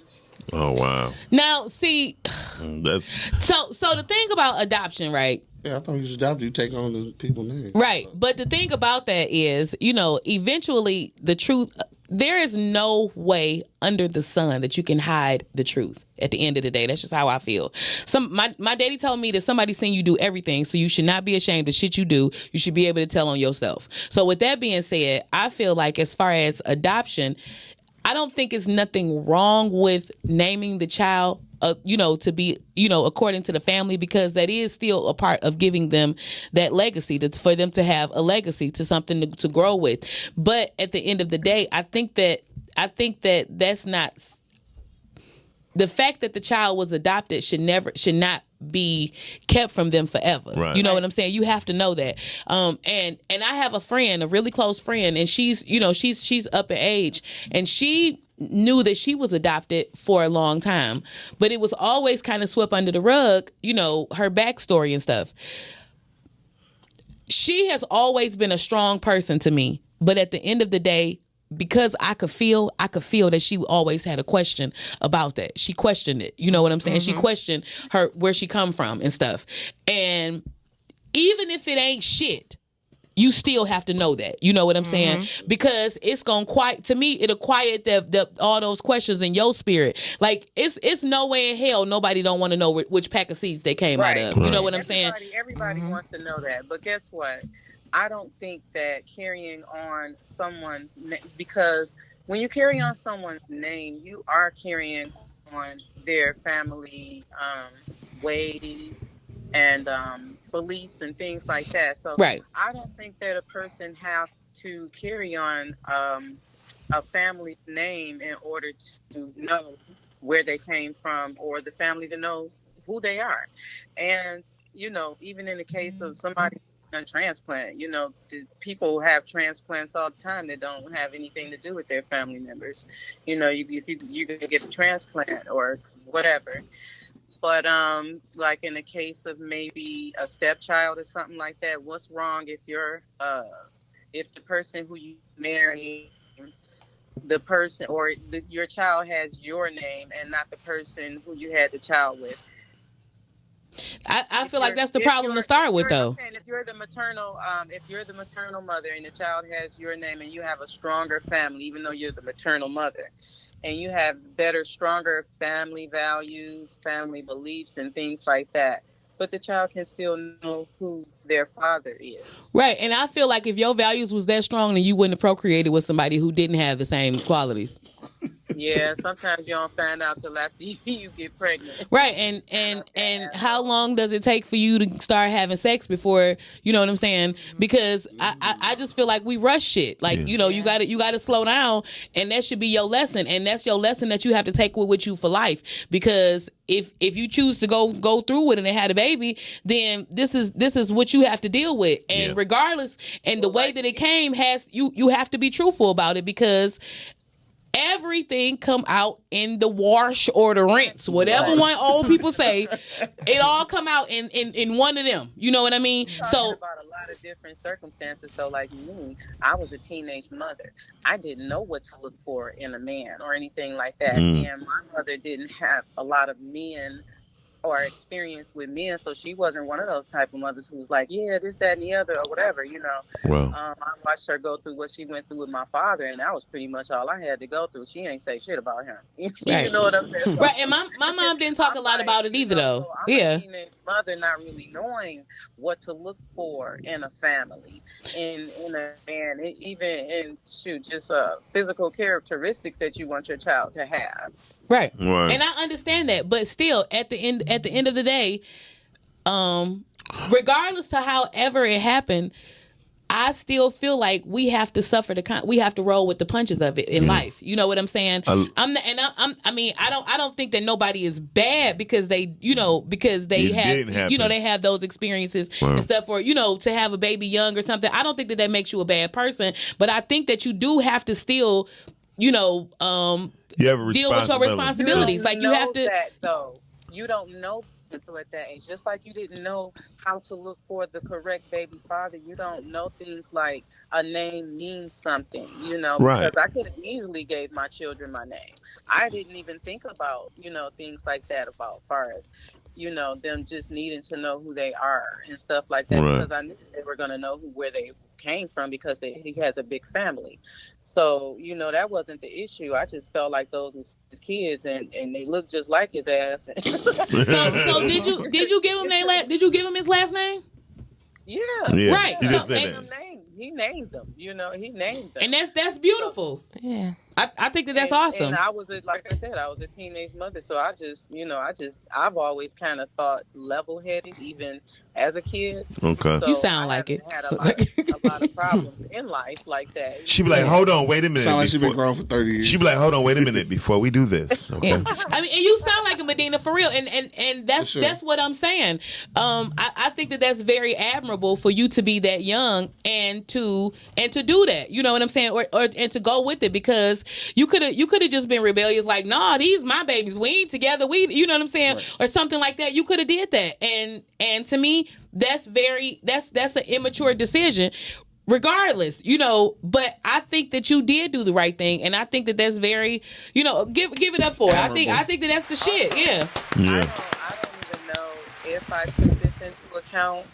Oh, wow. Now, see, that's so the thing about adoption, right? Yeah, I thought you was adopted. You take on the people's names. Right. But the thing about that is, eventually the truth, there is no way under the sun that you can hide the truth at the end of the day. That's just how I feel. My daddy told me that somebody's seen you do everything, so you should not be ashamed of shit you do. You should be able to tell on yourself. So with that being said, I feel like as far as adoption, I don't think it's nothing wrong with naming the child to be, according to the family, because that is still a part of giving them that legacy, that's for them to have a legacy, to something to grow with. But at the end of the day, I think that that's not, the fact that the child was adopted should not be kept from them forever. Right. You know what I'm saying? You have to know that. And I have a friend, a really close friend, and she's up in age, and she knew that she was adopted for a long time, but it was always kind of swept under the rug, her backstory and stuff. She has always been a strong person to me, but at the end of the day, because I could feel that she always had a question about that. She questioned it. You know what I'm saying? She questioned where she come from and stuff. And even if it ain't shit, you still have to know that. You know what I'm saying? Because it's going to it'll quiet all those questions in your spirit. Like, it's no way in hell nobody don't want to know which pack of seeds they came out of. You know what I'm saying? Everybody wants to know that. But guess what? I don't think that carrying on someone's name, because when you carry on someone's name, you are carrying on their family ways and beliefs and things like that. So right. I don't think that a person have to carry on a family name in order to know where they came from, or the family to know who they are. And, even in the case of somebody on transplant, people have transplants all the time that don't have anything to do with their family members. If you're going to get a transplant or whatever. But like in the case of maybe a stepchild or something like that, what's wrong if the person who you marry the person or your child has your name and not the person who you had the child with. I feel like that's the problem to start with, though. If you're the maternal mother and the child has your name and you have a stronger family, even though you're the maternal mother, and you have better, stronger family values, family beliefs, and things like that, but the child can still know who their father is. Right, and I feel like if your values was that strong, then you wouldn't have procreated with somebody who didn't have the same qualities. Yeah, sometimes you don't find out till after you get pregnant. Right, and how long does it take for you to start having sex before, you know what I'm saying? Because I just feel like we rush shit. Like, you know, you gotta slow down, and that should be your lesson, and that's your lesson that you have to take with you for life. Because if you choose to go through with it and have a baby, then this is what you have to deal with. And regardless, and the way that it came you have to be truthful about it, because everything come out in the wash or the rinse, whatever one old people say. It all come out in one of them. You know what I mean? So about a lot of different circumstances. So, like me, I was a teenage mother. I didn't know what to look for in a man or anything like that. And my mother didn't have a lot of men or experience with men, so she wasn't one of those type of mothers who was like, yeah, this, that, and the other, or whatever, you know. Wow. I watched her go through what she went through with my father, and that was pretty much all I had to go through. She ain't say shit about him. You know what I'm saying? Right, and my mom didn't talk a lot about it either, though. So I'm a teenage mother, not really knowing what to look for in a family, in a man, even in just physical characteristics that you want your child to have. Right. And I understand that, but still, at the end of the day, regardless to however it happened, I still feel like we have to suffer we have to roll with the punches of it in life. You know what I'm saying? I don't think that nobody is bad because they have those experiences and stuff, or to have a baby young or something. I don't think that makes you a bad person, but I think that you do have to still, deal with your responsibilities. Like you have to. That, though. You don't know at that age. Just like you didn't know how to look for the correct baby father, you don't know things like a name means something, because I could have easily gave my children my name. I didn't even think about, things like that about far as, them just needing to know who they are and stuff like that, because I knew they were going to know where they came from because he has a big family. So, that wasn't the issue. I just felt like those was his kids and they looked just like his ass. So did you give him his last name? Yeah. Right. He named them. He named them. And that's beautiful. Yeah. I think that's awesome. And I was like I said, I was a teenage mother, so I've always kind of thought level-headed, even as a kid. Okay. So you sound like it. Had a lot of problems in life like that. She be like, hold on, wait a minute. Sound like she been grown for 30 years. She be like, hold on, wait a minute before we do this. Okay. Yeah. I mean, and you sound like a Medina for real, and that's what I'm saying. I think that's very admirable for you to be that young and to do that. You know what I'm saying, or and to go with it, because you could have just been rebellious, like, nah, these my babies, we ain't together, you know what I'm saying, or something like that. You could have did that, and to me, that's an immature decision. Regardless, but I think that you did do the right thing, and I think that that's very, give it up for it. I think that that's the shit. Yeah. I don't even know if I took this into account,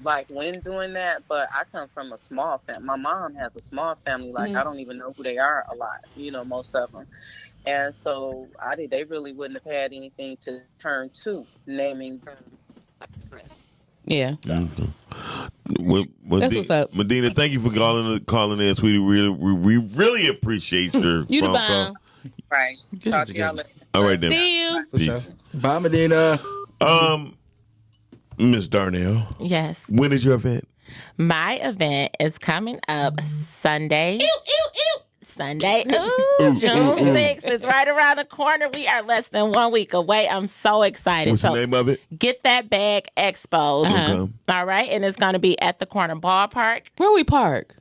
like when doing that, but I come from a small family. My mom has a small family. Like I don't even know who they are a lot. Most of them. And so they really wouldn't have had anything to turn to naming them. Yeah. That's what's up. Medina, thank you for calling in, sweetie. We really appreciate your you phone call. Right. Talk to y'all later. All right then. See you. Peace. Bye, Medina. Miss Darnell. Yes. When is your event? My event is coming up Sunday. Sunday. June 6th is right around the corner. We are less than 1 week away. I'm so excited. What's the name of it? Get That Bag Expo. Okay. All right. And it's going to be at the Corner Ballpark. Where we park?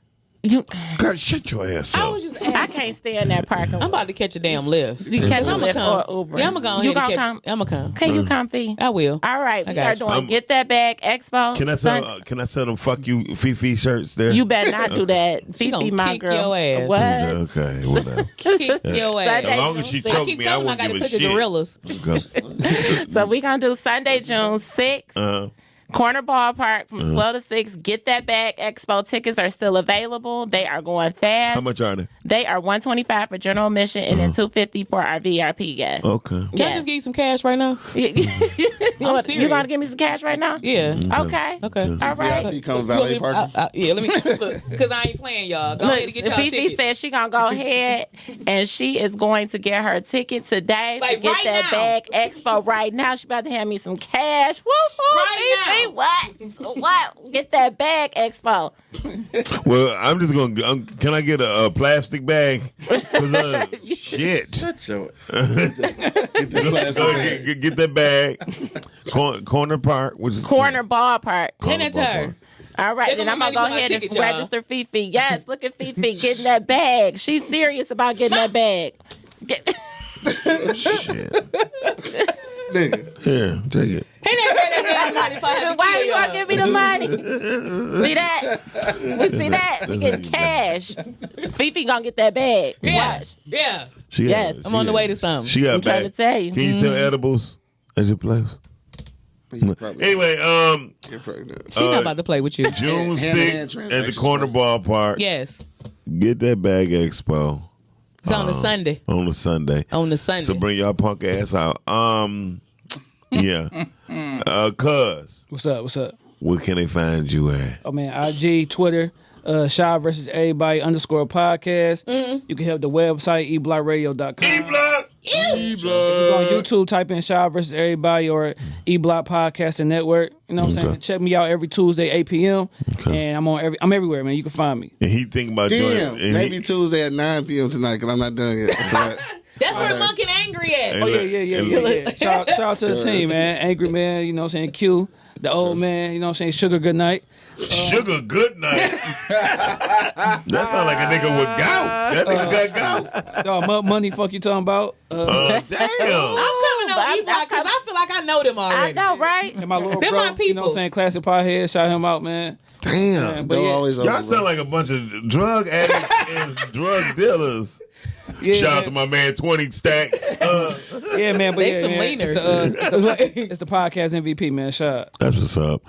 God, shut your ass up. I can't stand that parking lot. I'm about to catch a damn lift. You catch a lift or Uber. Yeah, I'm gonna go ahead and catch. I'm gonna come. Can you come, Fee? I will. All right, we are doing Get That Bag Expo. Can I sell them fuck you Fifi shirts there? You better not do that. She Fifi, gonna my kick girl. your ass. What? Okay, whatever. Kick your ass. As long as she choked me, I won't give a shit. Gorillas. Okay. So we gonna do Sunday, June 6th. Corner Ballpark from 12 to 6. Get That Bag Expo tickets are still available. They are going fast. How much are they? They are $125 for general admission and then $250 for our VIP guests. Okay. Can I just give you some cash right now? You gonna give me some cash right now? Yeah. Okay. All right. VIP come valet parking. Yeah, let me look, because I ain't playing, y'all. Go ahead and get y'all Fifi tickets. said she gonna go ahead and she is going to get her ticket today. Like Get right That now. Bag Expo right now. She about to hand me some cash. Woo Right Fifi, now. what? Get That Bag Expo. Well, I'm just going to... can I get a plastic bag? 'Cause, shit. Shut your Get the plastic bag. Get that bag. Corner Park. Which is Corner Ballpark. Send it to her. All right, They're then gonna I'm going to make go me ahead buy a and ticket, y'all. register Fifi. Yes, look at Fifi getting that bag. She's serious about getting that bag. shit. Nigga. Here, take it. He didn't pay that damn money for her. Why you gonna give me the money? See that? We see that? We getting cash. Fifi gonna get that bag. Yeah. Watch. Yeah. Yes. I'm on the way to something. She got I'm trying to back. tell you. Can you sell edibles at your place? Anyway, She's not about to play with you. June Hand-to-hand 6th at the transactions, Corner Ballpark. Yes. Get That Bag Expo. It's on a Sunday. On the Sunday. On the Sunday. So bring y'all punk ass out. Yeah. Cuz. What's up? Where can they find you at? Oh man, IG, Twitter, Shy versus Everybody _podcast. You can help the website eblockradio.com. E-Block! You go on YouTube, type in Shy versus Everybody or E-Block Podcasting Network. You know what I'm saying? Check me out every Tuesday, 8 p.m. And I'm everywhere, man. You can find me. And he thinking about Damn, joining. maybe Tuesday at 9 p.m. tonight because I'm not done yet. That's where Monk and Angry at. Oh, yeah. Shout out to the team, man. Angry Man, you know what I'm saying? Q, the old man, you know what I'm saying? Sugar Good Night. Sugar Good Night. That sound like a nigga with gout. That nigga got gout. Dog, money fuck you talking about? Damn. I'm coming on E-Block because I feel like I know them already. I know, right? And my little They're bro, my people. you know what I'm saying? Classic Pothead, shout him out, man. Damn. But yeah, Y'all sound like a bunch of drug addicts and drug dealers. yeah, Shout out to my man 20 Stacks. Yeah, man, but They yeah, some man. It's the podcast MVP, man. Shout out. That's what's up.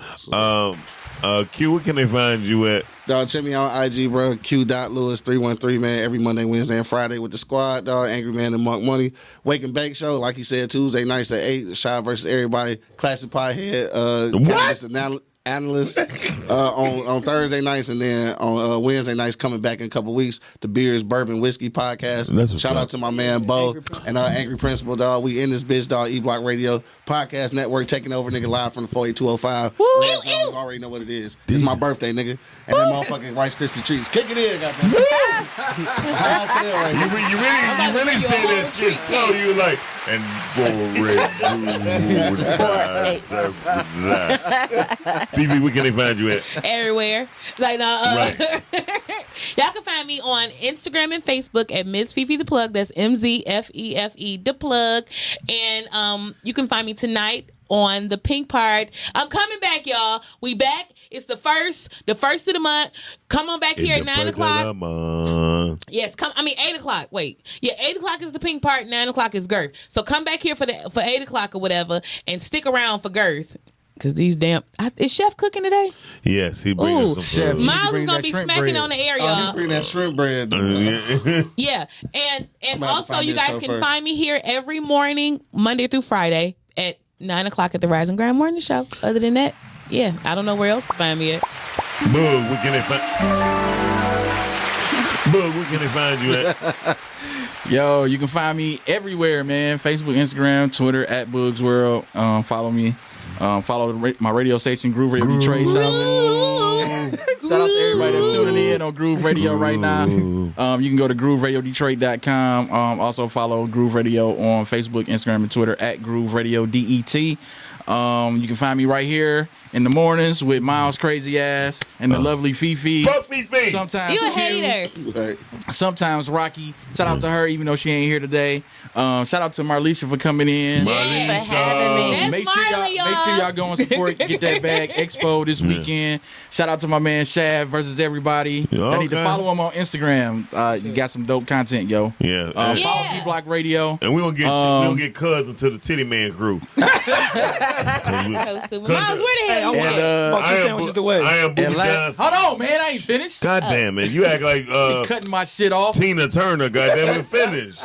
Q, where can they find you at? Dog, check me out on IG, bro. Q.Lewis313, man. Every Monday, Wednesday, and Friday with the squad, dog. Angry Man and Monk Money. Wake and Bake Show, like he said, Tuesday nights at 8. Shy versus Everybody. Classic Pothead. Analyst on Thursday nights, and then on Wednesday nights coming back in a couple weeks, the Beers Bourbon Whiskey Podcast. Shout out to my man Bo and Angry Principal, dog. We in this bitch, dog. E-Block Radio Podcast Network taking over, nigga, live from the 48205. You already know what it is. This is my birthday, nigga, and them motherfucking Rice Krispie treats. Kick it in, goddamn. You really said that shit slow. You were like, and Phoebe, where can they find you at? Everywhere. Like, Right. Y'all can find me on Instagram and Facebook at Ms. Fifi the Plug. That's MZFEFE the Plug. And you can find me tonight on the Pink Part. I'm coming back, y'all. We back. It's the first of the month. Come on back here at 9 o'clock. Yes, 8 o'clock. Wait. Yeah, 8 o'clock is the Pink Part, 9 o'clock is Girth. So come back here for 8 o'clock or whatever and stick around for Girth. Because these is Chef cooking today? Yes, he brings some Chef. food. Miles is going to be smacking bread on the air, He y'all. bring that shrimp bread. Yeah. And have to also, find you me a guys can chauffeur. find me here every morning, Monday through Friday at 9 o'clock at the Rise and Grind Morning Show. Other than that, yeah, I don't know where else to find me at. Bug, where can they find you at? Yo, you can find me everywhere, man. Facebook, Instagram, Twitter, at Bugs World. Follow me. Follow my radio station, Groove Radio Detroit. Shout out to everybody that's tuning in on Groove Radio right now. You can go to GrooveRadioDetroit.com. Also follow Groove Radio on Facebook, Instagram, and Twitter at Groove Radio DET. You can find me right here in the mornings with Miles' crazy ass and the lovely Fifi. Fuck Fifi. Sometimes You a hater. Right. Sometimes Rocky. Shout out to her, even though she ain't here today. Shout out to Marlisha for coming in. For having me. That's Make sure y'all go and support Get That Bag Expo this weekend. Shout out to my man Shav versus everybody. I need to follow him on Instagram. You got some dope content, yo. Yeah. Follow G Block Radio. And we don't get cuz until the Titty Man crew. So stupid. Miles, where the hell you at? About two sandwiches away. I am Booby Johnson. Hold on, man. I ain't finished. God damn it. You act like Cutting my shit off. Tina Turner. Goddamn it, finish.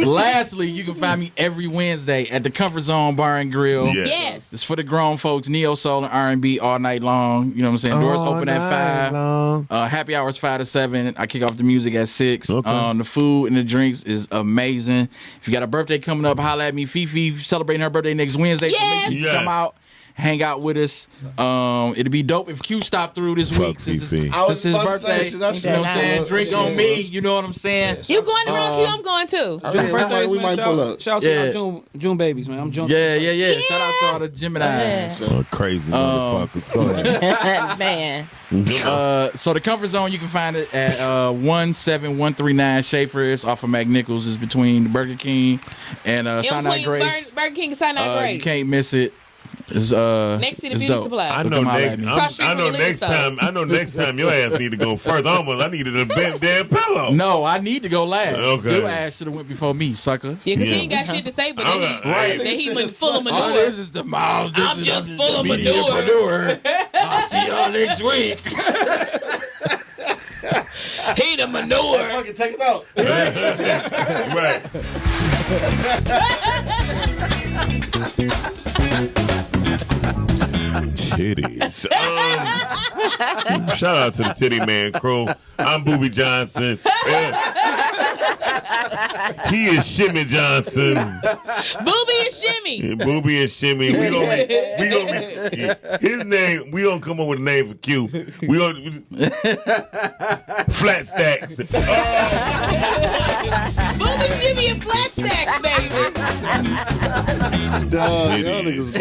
Lastly, you can find me every Wednesday at the Comfort Zone Bar and Grill. Yes. It's for the grown folks, neo soul and R&B all night long. You know what I'm saying? Doors open at 5. Happy hours 5 to 7. I kick off the music at 6. Okay. The food and the drinks is amazing. If you got a birthday coming up, holla at me. Fifi celebrating her birthday next Wednesday. Yes. So make sure you come out. Hang out with us. It'd be dope if Q stopped through this week since his birthday. You know what I'm saying? Drink on me. You know what I'm saying? You going to Rock Q? I'm going too. June birthdays, we man, might pull up. Shout out to my June babies, man. I'm June. Yeah. Shout out to all the Geminis. Crazy motherfuckers. Go ahead. Man. So the Comfort Zone, you can find it at 17139 Schaefer. It's off of McNichols. It's between Burger King and Sinai Grace. Burger King and Sinai Grace. You can't miss it. It's, next to the beauty dope. supply. I know next time your ass need to go first. I needed a damn pillow. No, I need to go last. Okay. Your ass should have went before me, sucker. Yeah, because he ain't got shit to say, but then he was full of manure. Oh, this is the Miles. I'm just full of manure. I'll see y'all next week. He the manure. Fucking take us out. Right. Titties. Shout out to the Titty Man crew. I'm Booby Johnson. He is Shimmy Johnson. Booby and Shimmy. Booby and Shimmy. We gonna his name. We don't come up with a name for Q. We gonna Flat Stacks. Booby, Shimmy, and Flat Stacks, baby. Y'all niggas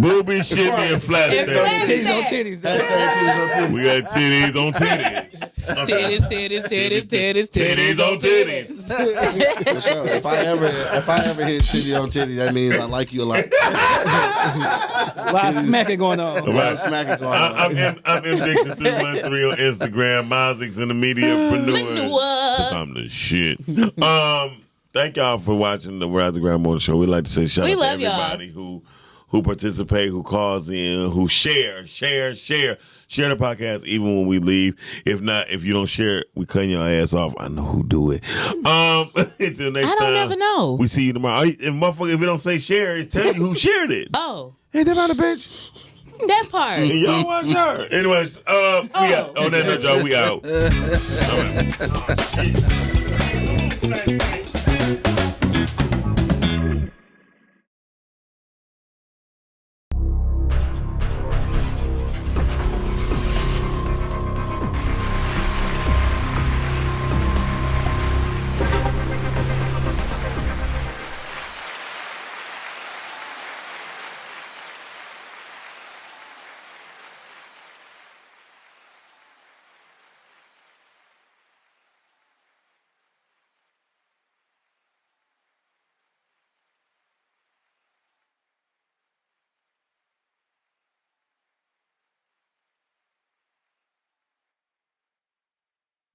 Booby, Shimmy, and Flat Stacks. Titties on titties. We got titties on titties. Titties on titties. For sure. If I ever hit titty on titty, that means I like you a lot. A lot of smacking going on. A lot of smacking going on. I'm Dixon313 on Instagram. Mozix in the Mediapreneur. I'm the shit. Thank y'all for watching the Rise of Grand Morning Show. We'd like to say shout out to everybody who participate, who calls in, who share the podcast even when we leave. If not, if you don't share it, we cutting your ass off. I know who do it. Until next time. I don't never know. We see you tomorrow. If motherfucker, if it don't say share, it tell you who shared it. Oh. Ain't that about a bitch? That part. Y'all watch her. Anyways, we out. On that note, y'all, we out. All right. Oh, shit.